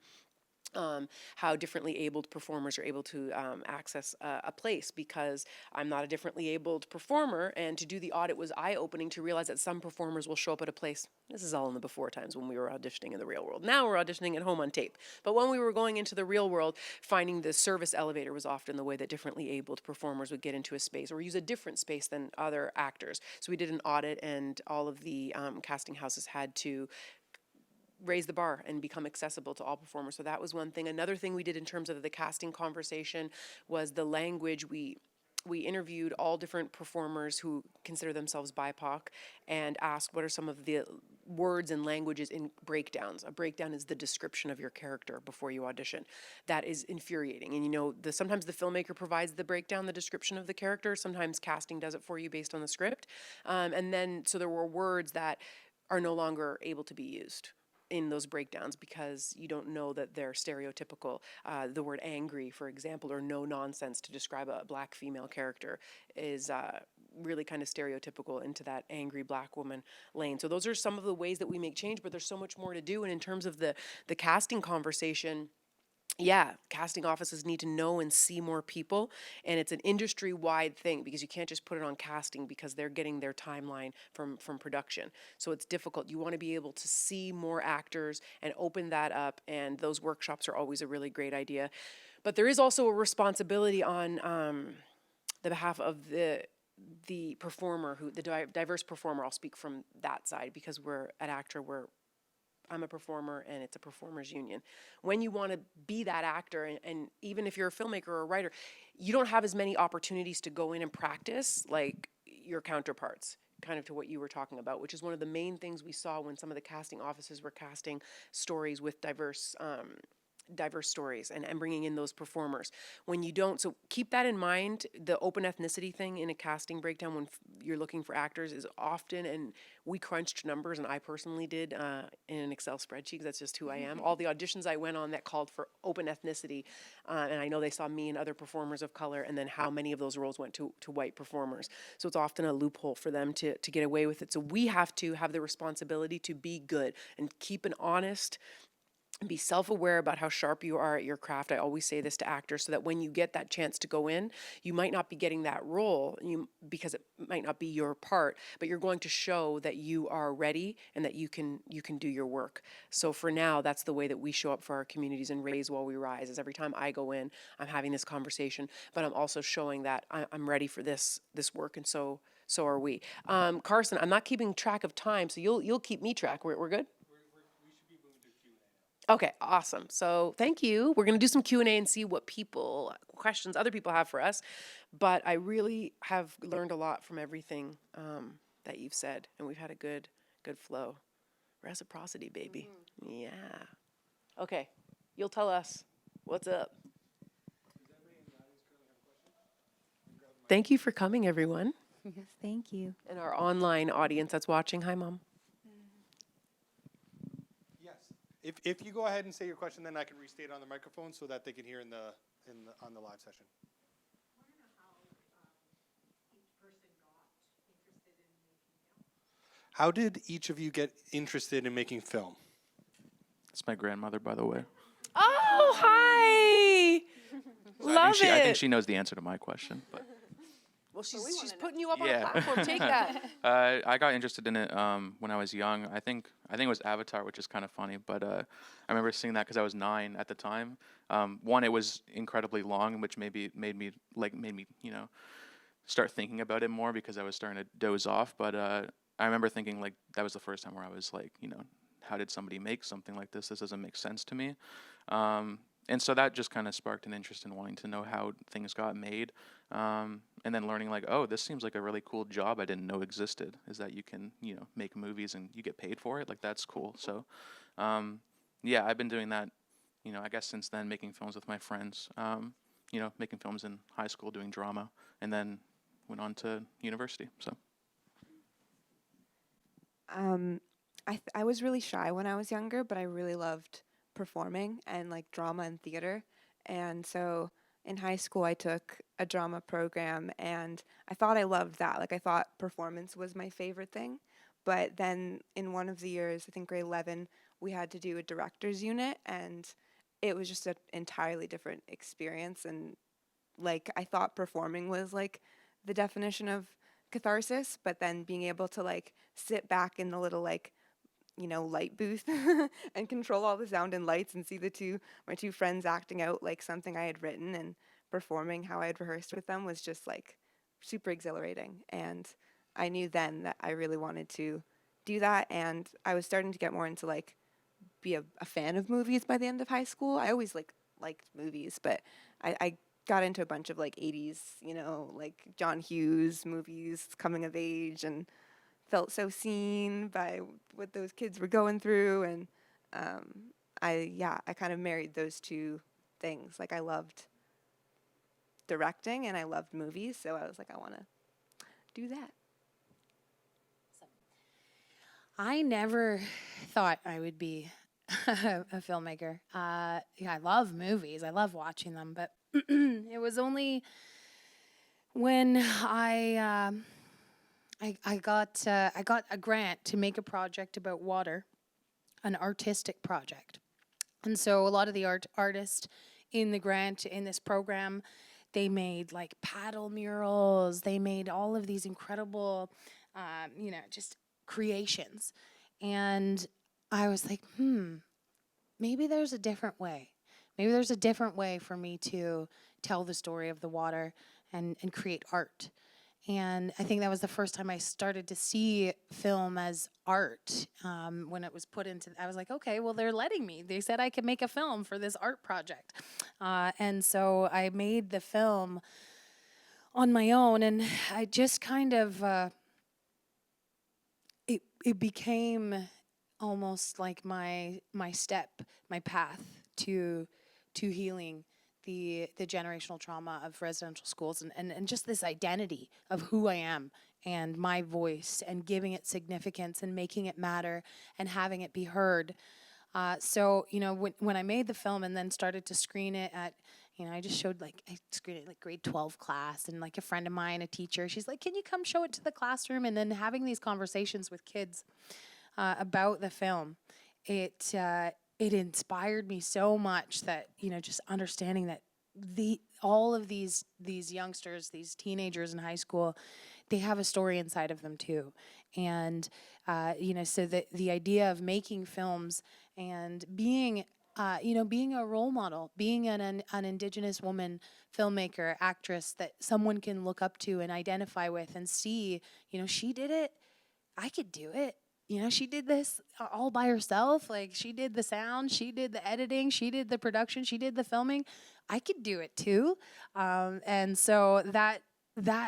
Speaker 4: How differently abled performers are able to access a place, because I'm not a differently abled performer, and to do the audit was eye-opening to realize that some performers will show up at a place. This is all in the before times when we were auditioning in the real world. Now we're auditioning at home on tape. But when we were going into the real world, finding the service elevator was often the way that differently abled performers would get into a space or use a different space than other actors. So we did an audit, and all of the casting houses had to raise the bar and become accessible to all performers. So that was one thing. Another thing we did in terms of the casting conversation was the language. We interviewed all different performers who consider themselves BIPOC and asked what are some of the words and languages in breakdowns. A breakdown is the description of your character before you audition. That is infuriating. And you know, sometimes the filmmaker provides the breakdown, the description of the character. Sometimes casting does it for you based on the script. And then, so there were words that are no longer able to be used in those breakdowns because you don't know that they're stereotypical. The word angry, for example, or no nonsense to describe a black female character is really kind of stereotypical into that angry black woman lane. So those are some of the ways that we make change, but there's so much more to do. And in terms of the casting conversation, yeah, casting offices need to know and see more people, and it's an industry-wide thing because you can't just put it on casting because they're getting their timeline from production. So it's difficult. You want to be able to see more actors and open that up, and those workshops are always a really great idea. But there is also a responsibility on the behalf of the performer, the diverse performer. I'll speak from that side because we're at ACTRA, I'm a performer and it's a performers union. When you want to be that actor, and even if you're a filmmaker or a writer, you don't have as many opportunities to go in and practice like your counterparts, kind of to what you were talking about, which is one of the main things we saw when some of the casting offices were casting stories with diverse stories and bringing in those performers. When you don't, so keep that in mind. The open ethnicity thing in a casting breakdown when you're looking for actors is often, and we crunched numbers, and I personally did in an Excel spreadsheet because that's just who I am. All the auditions I went on that called for open ethnicity, and I know they saw me and other performers of color, and then how many of those roles went to white performers. So it's often a loophole for them to get away with it. So we have to have the responsibility to be good and keep an honest, be self-aware about how sharp you are at your craft. I always say this to actors so that when you get that chance to go in, you might not be getting that role because it might not be your part, but you're going to show that you are ready and that you can do your work. So for now, that's the way that we show up for our communities and Raise While We Rise, is every time I go in, I'm having this conversation, but I'm also showing that I'm ready for this work, and so are we. Carson, I'm not keeping track of time, so you'll keep me track. We're good? Okay, awesome. So thank you. We're going to do some Q&A and see what questions other people have for us. But I really have learned a lot from everything that you've said, and we've had a good flow. Reciprocity, baby. Mm-hmm. Yeah. Okay, you'll tell us what's up. Thank you for coming, everyone.
Speaker 6: Yes, thank you.
Speaker 4: And our online audience that's watching. Hi, Mom.
Speaker 3: If you go ahead and say your question, then I can restate on the microphone so that they can hear on the live session. How did each of you get interested in making film?
Speaker 7: It's my grandmother, by the way.
Speaker 4: Oh, hi. love it.
Speaker 7: I think she knows the answer to my question. But
Speaker 4: Well, she's putting you up on a
Speaker 7: Yeah.
Speaker 4: platform. Take that.
Speaker 7: I got interested in it when I was young. I think it was Avatar, which is kind of funny. But I remember seeing that because I was 9 at the time. One, it was incredibly long, which made me start thinking about it more because I was starting to doze off. But I remember thinking like that was the first time where I was like, how did somebody make something like this? This doesn't make sense to me. And so that just kind of sparked an interest in wanting to know how things got made. And then learning like, oh, this seems like a really cool job I didn't know existed, is that you can, make movies and you get paid for it. Like, that's cool. So, yeah, I've been doing that, I guess since then, making films with my friends, making films in high school, doing drama, and then went on to university, so.
Speaker 6: I was really shy when I was younger, but I really loved performing and like drama and theater. And so in high school, I took a drama program and I thought I loved that. Like I thought performance was my favorite thing. But then in one of the years, I think grade 11, we had to do a director's unit and it was just an entirely different experience. And like I thought performing was like the definition of catharsis, but then being able to like sit back in the little like light booth and control all the sound and lights and see my two friends acting out like something I had written and performing how I had rehearsed with them was just like super exhilarating. And I knew then that I really wanted to do that. And I was starting to get more into like be a fan of movies by the end of high school. I always liked movies, but I got into a bunch of like 80s, like John Hughes movies, coming of age, and felt so seen by what those kids were going through. And I kind of married those two things. Like I loved directing and I loved movies, so I was like, I want to do that.
Speaker 5: I never thought I would be a filmmaker. I love movies. I love watching them, but it was only when I got a grant to make a project about water, an artistic project. And so a lot of the artists in the grant, in this program, they made like paddle murals. They made all of these incredible, just creations. And I was like, maybe there's a different way. Maybe there's a different way for me to tell the story of the water and create art. And I think that was the first time I started to see film as art. When it was put into, I was like, okay, well, they're letting me. They said I could make a film for this art project. And so I made the film on my own, and I just kind of, it became almost like my step, my path to healing the generational trauma of residential schools and just this identity of who I am and my voice and giving it significance and making it matter and having it be heard. So, when I made the film and then started to screen it at, I just showed I screened it like grade 12 class, and like a friend of mine, a teacher, she's like, can you come show it to the classroom? And then having these conversations with kids about the film, it inspired me so much that, just understanding that all of these youngsters, these teenagers in high school, they have a story inside of them too. And, so the idea of making films and being a role model, being an Indigenous woman filmmaker, actress that someone can look up to and identify with and see, she did it, I could do it. She did this all by herself. Like, she did the sound, she did the editing, she did the production, she did the filming. I could do it too. And so that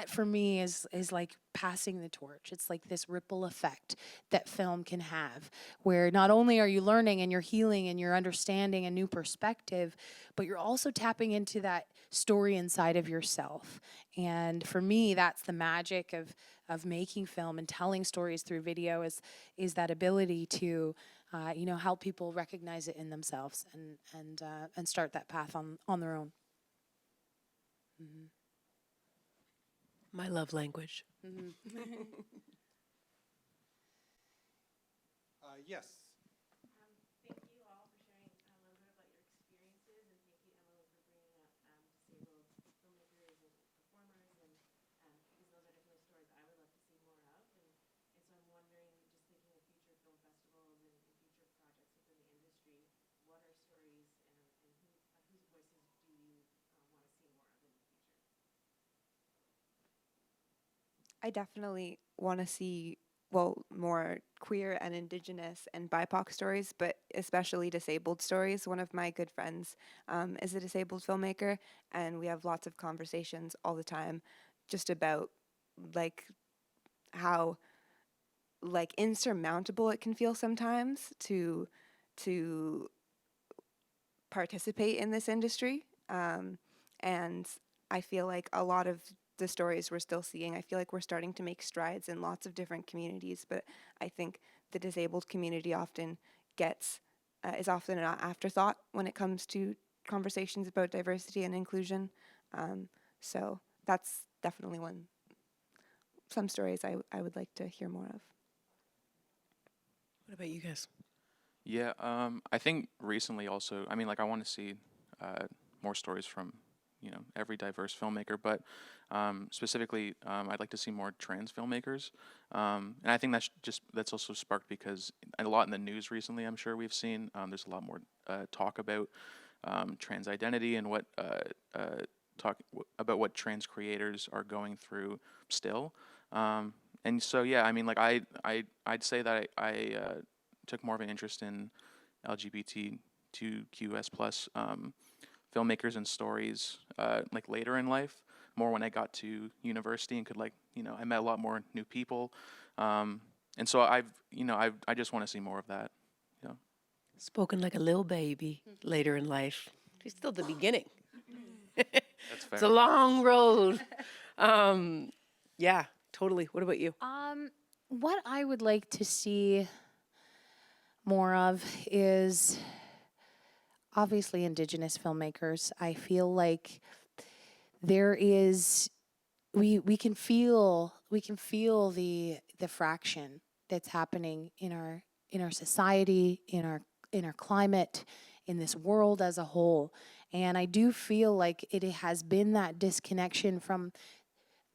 Speaker 5: for me is like passing the torch. It's like this ripple effect that film can have, where not only are you learning and you're healing and you're understanding a new perspective, but you're also tapping into that story inside of yourself. And for me, that's the magic of making film and telling stories through video is that ability to help people recognize it in themselves and start that path on their own. Mm-hmm.
Speaker 4: My love language.
Speaker 5: Mm-hmm.
Speaker 3: Yes.
Speaker 5: Thank you all for sharing a little bit about your experiences, and thank you, Emma, for bringing up disabled
Speaker 6: I definitely want to see, well, more queer and Indigenous and BIPOC stories, but especially disabled stories. One of my good friends is a disabled filmmaker, and we have lots of conversations all the time just about like how like insurmountable it can feel sometimes to participate in this industry. And I feel like a lot of the stories we're still seeing, I feel like we're starting to make strides in lots of different communities, but I think the disabled community often is often an afterthought when it comes to conversations about diversity and inclusion. So that's definitely some stories I would like to hear more of.
Speaker 4: What about you guys?
Speaker 7: Yeah, I think recently also, I mean, like I want to see more stories from, every diverse filmmaker, but specifically, I'd like to see more trans filmmakers. And I think that's also sparked because a lot in the news recently, I'm sure we've seen, there's a lot more talk about trans identity and about what trans creators are going through still. And so, yeah, I mean, like I'd say that I took more of an interest in LGBTQS plus filmmakers and stories like later in life, more when I got to university and could I met a lot more new people, and so I just want to see more of that. Yeah.
Speaker 4: Spoken like a little baby later in life. She's still the beginning.
Speaker 7: That's fair.
Speaker 4: It's a long road. Yeah, totally. What about you?
Speaker 5: What I would like to see more of is obviously Indigenous filmmakers. I feel like there is we can feel the fraction that's happening in our society, in our climate, in this world as a whole. And I do feel like it has been that disconnection from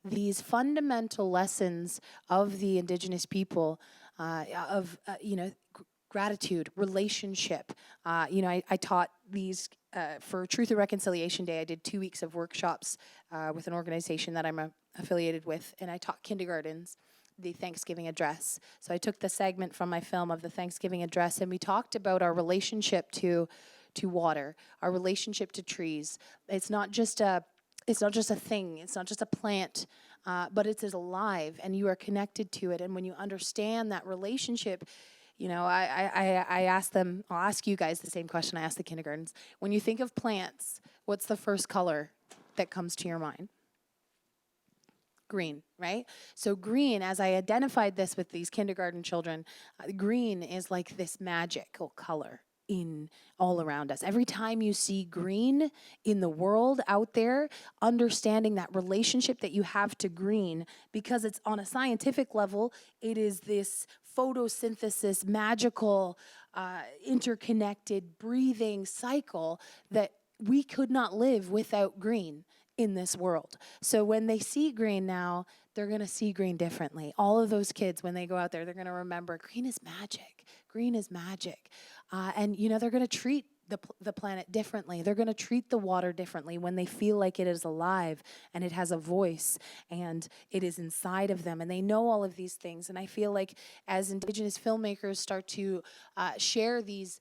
Speaker 5: these fundamental lessons of the Indigenous people, gratitude, relationship. I taught these for Truth and Reconciliation Day. I did 2 weeks of workshops with an organization that I'm affiliated with, and I taught kindergartens the Thanksgiving address. So I took the segment from my film of the Thanksgiving address, and we talked about our relationship to water, our relationship to trees. It's not just a thing. It's not just a plant, but it is alive, and you are connected to it. And when you understand that relationship, I ask them. I'll ask you guys the same question I asked the kindergartens. When you think of plants, what's the first color that comes to your mind? Green, right? So green, as I identified this with these kindergarten children, green is like this magical color in all around us. Every time you see green in the world out there, understanding that relationship that you have to green, because it's on a scientific level, it is this photosynthesis, magical, interconnected breathing cycle that we could not live without green in this world. So when they see green now, they're going to see green differently. All of those kids, when they go out there, they're going to remember green is magic. Green is magic. And they're going to treat the planet differently. They're going to treat the water differently when they feel like it is alive and it has a voice and it is inside of them, and they know all of these things. And I feel like as Indigenous filmmakers start to share these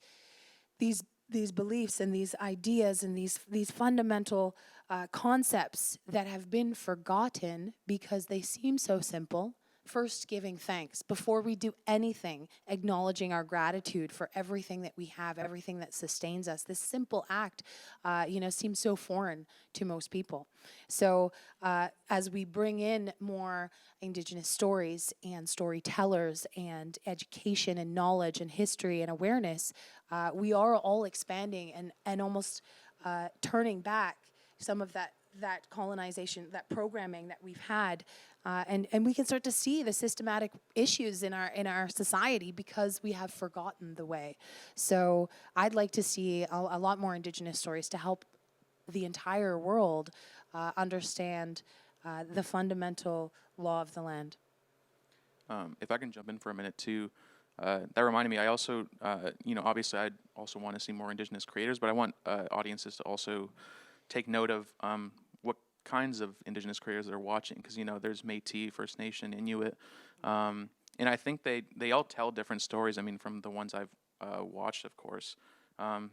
Speaker 5: beliefs and these ideas and these fundamental concepts that have been forgotten because they seem so simple. First, giving thanks before we do anything, acknowledging our gratitude for everything that we have, everything that sustains us. This simple act, seems so foreign to most people. So as we bring in more Indigenous stories and storytellers and education and knowledge and history and awareness, we are all expanding and almost turning back some of that colonization, that programming that we've had, and we can start to see the systematic issues in our society because we have forgotten the way. So I'd like to see a lot more Indigenous stories to help the entire world understand the fundamental law of the land.
Speaker 7: If I can jump in for a minute too, that reminded me. I also, obviously, I'd also want to see more Indigenous creators, but I want audiences to also take note of what kinds of Indigenous creators that are watching, because there's Métis, First Nation, Inuit, and I think they all tell different stories. I mean, from the ones I've watched, of course.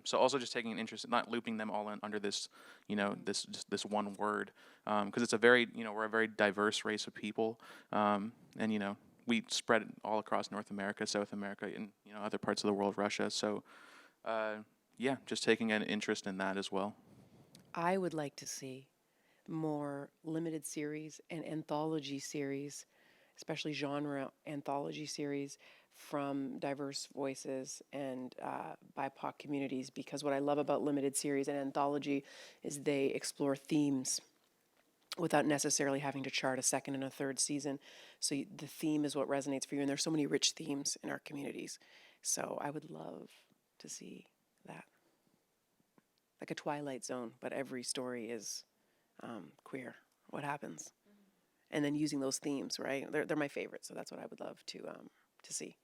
Speaker 7: So also just taking an interest in not looping them all in under this, this one word, because it's a very, we're a very diverse race of people, and we spread all across North America, South America, and other parts of the world, Russia. So, yeah, just taking an interest in that as well.
Speaker 4: I would like to see more limited series and anthology series, especially genre anthology series from diverse voices and BIPOC communities, because what I love about limited series and anthology is they explore themes without necessarily having to chart a second and a third season. So the theme is what resonates for you, and there's so many rich themes in our communities. So I would love to see that. Like a Twilight Zone, but every story is queer. What happens? And then using those themes, right? They're my favorite, so that's what I would love to see.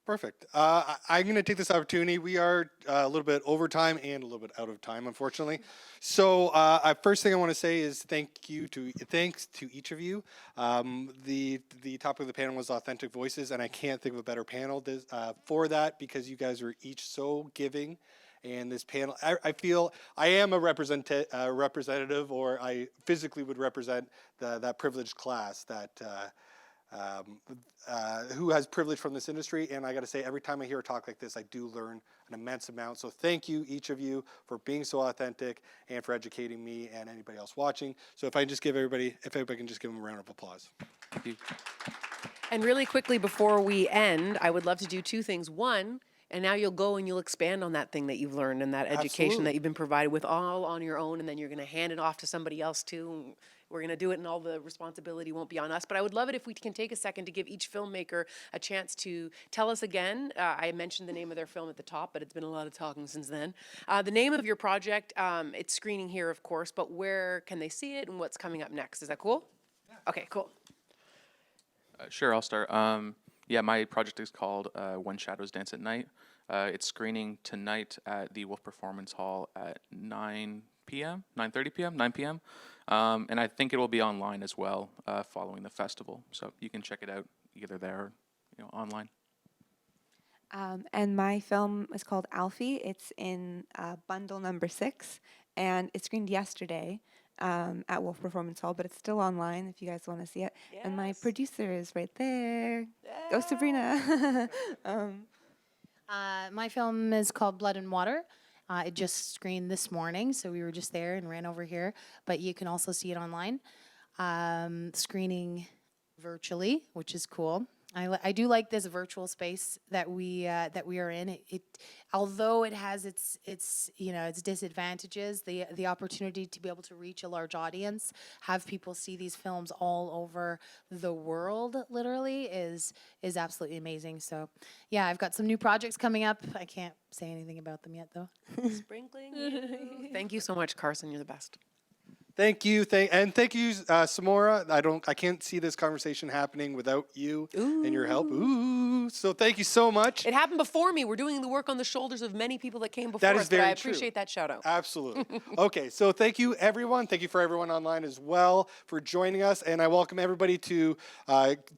Speaker 3: Perfect. I'm going to take this opportunity. We are a little bit over time and a little bit out of time, unfortunately. So first thing I want to say is thanks to each of you. The topic of the panel was authentic voices, and I can't think of a better panel for that, because you guys were each so giving. And this panel, I feel I am a representative, or I physically would represent that privileged class that who has privilege from this industry. And I got to say, every time I hear a talk like this, I do learn an immense amount. So thank you, each of you, for being so authentic and for educating me and anybody else watching. So if everybody can just give them a round of applause.
Speaker 7: Thank you.
Speaker 4: And really quickly before we end, I would love to do two things. One, and now you'll go and you'll expand on that thing that you've learned and that education
Speaker 3: Absolutely.
Speaker 4: that you've been provided with all on your own, and then you're going to hand it off to somebody else too. We're going to do it, and all the responsibility won't be on us. But I would love it if we can take a second to give each filmmaker a chance to tell us again. I mentioned the name of their film at the top, but it's been a lot of talking since then. The name of your project, it's screening here, of course, but where can they see it and what's coming up next? Is that cool? Yeah. Okay, cool.
Speaker 7: Sure, I'll start. Yeah, my project is called When Shadows Dance at Night. It's screening tonight at the Wolf Performance Hall at 9 p.m., 9:30 p.m., 9 p.m. And I think it will be online as well following the festival. So you can check it out either there or online.
Speaker 6: And my film is called Alfie. It's in bundle number 6, and it screened yesterday at Wolf Performance Hall, but it's still online if you guys want to see it. Yes. And my producer is right there. Yeah. Go Sabrina.
Speaker 5: My film is called Blood and Water. It just screened this morning, so we were just there and ran over here. But you can also see it online, screening virtually, which is cool. I do like this virtual space that we are in. It although it has its disadvantages, the opportunity to be able to reach a large audience, have people see these films all over the world, literally, is absolutely amazing. So, yeah, I've got some new projects coming up. I can't say anything about them yet, though.
Speaker 4: Sprinkling you. Thank you so much, Carson. You're the best.
Speaker 3: Thank you, Samora. I can't see this conversation happening without you and your help. Ooh, so thank you so much.
Speaker 4: It happened before me. We're doing the work on the shoulders of many people that came before
Speaker 3: That
Speaker 4: us.
Speaker 3: is very
Speaker 4: but I
Speaker 3: true.
Speaker 4: appreciate that shout out.
Speaker 3: Absolutely. Okay, so thank you, everyone. Thank you for everyone online as well for joining us, and I welcome everybody to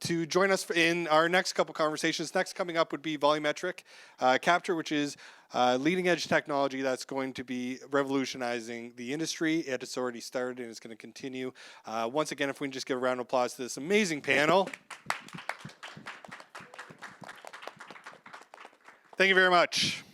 Speaker 3: join us in our next couple conversations. Next coming up would be volumetric capture, which is leading edge technology that's going to be revolutionizing the industry. It has already started and it's going to continue. Once again, if we can just give a round of applause to this amazing panel. Thank you very much.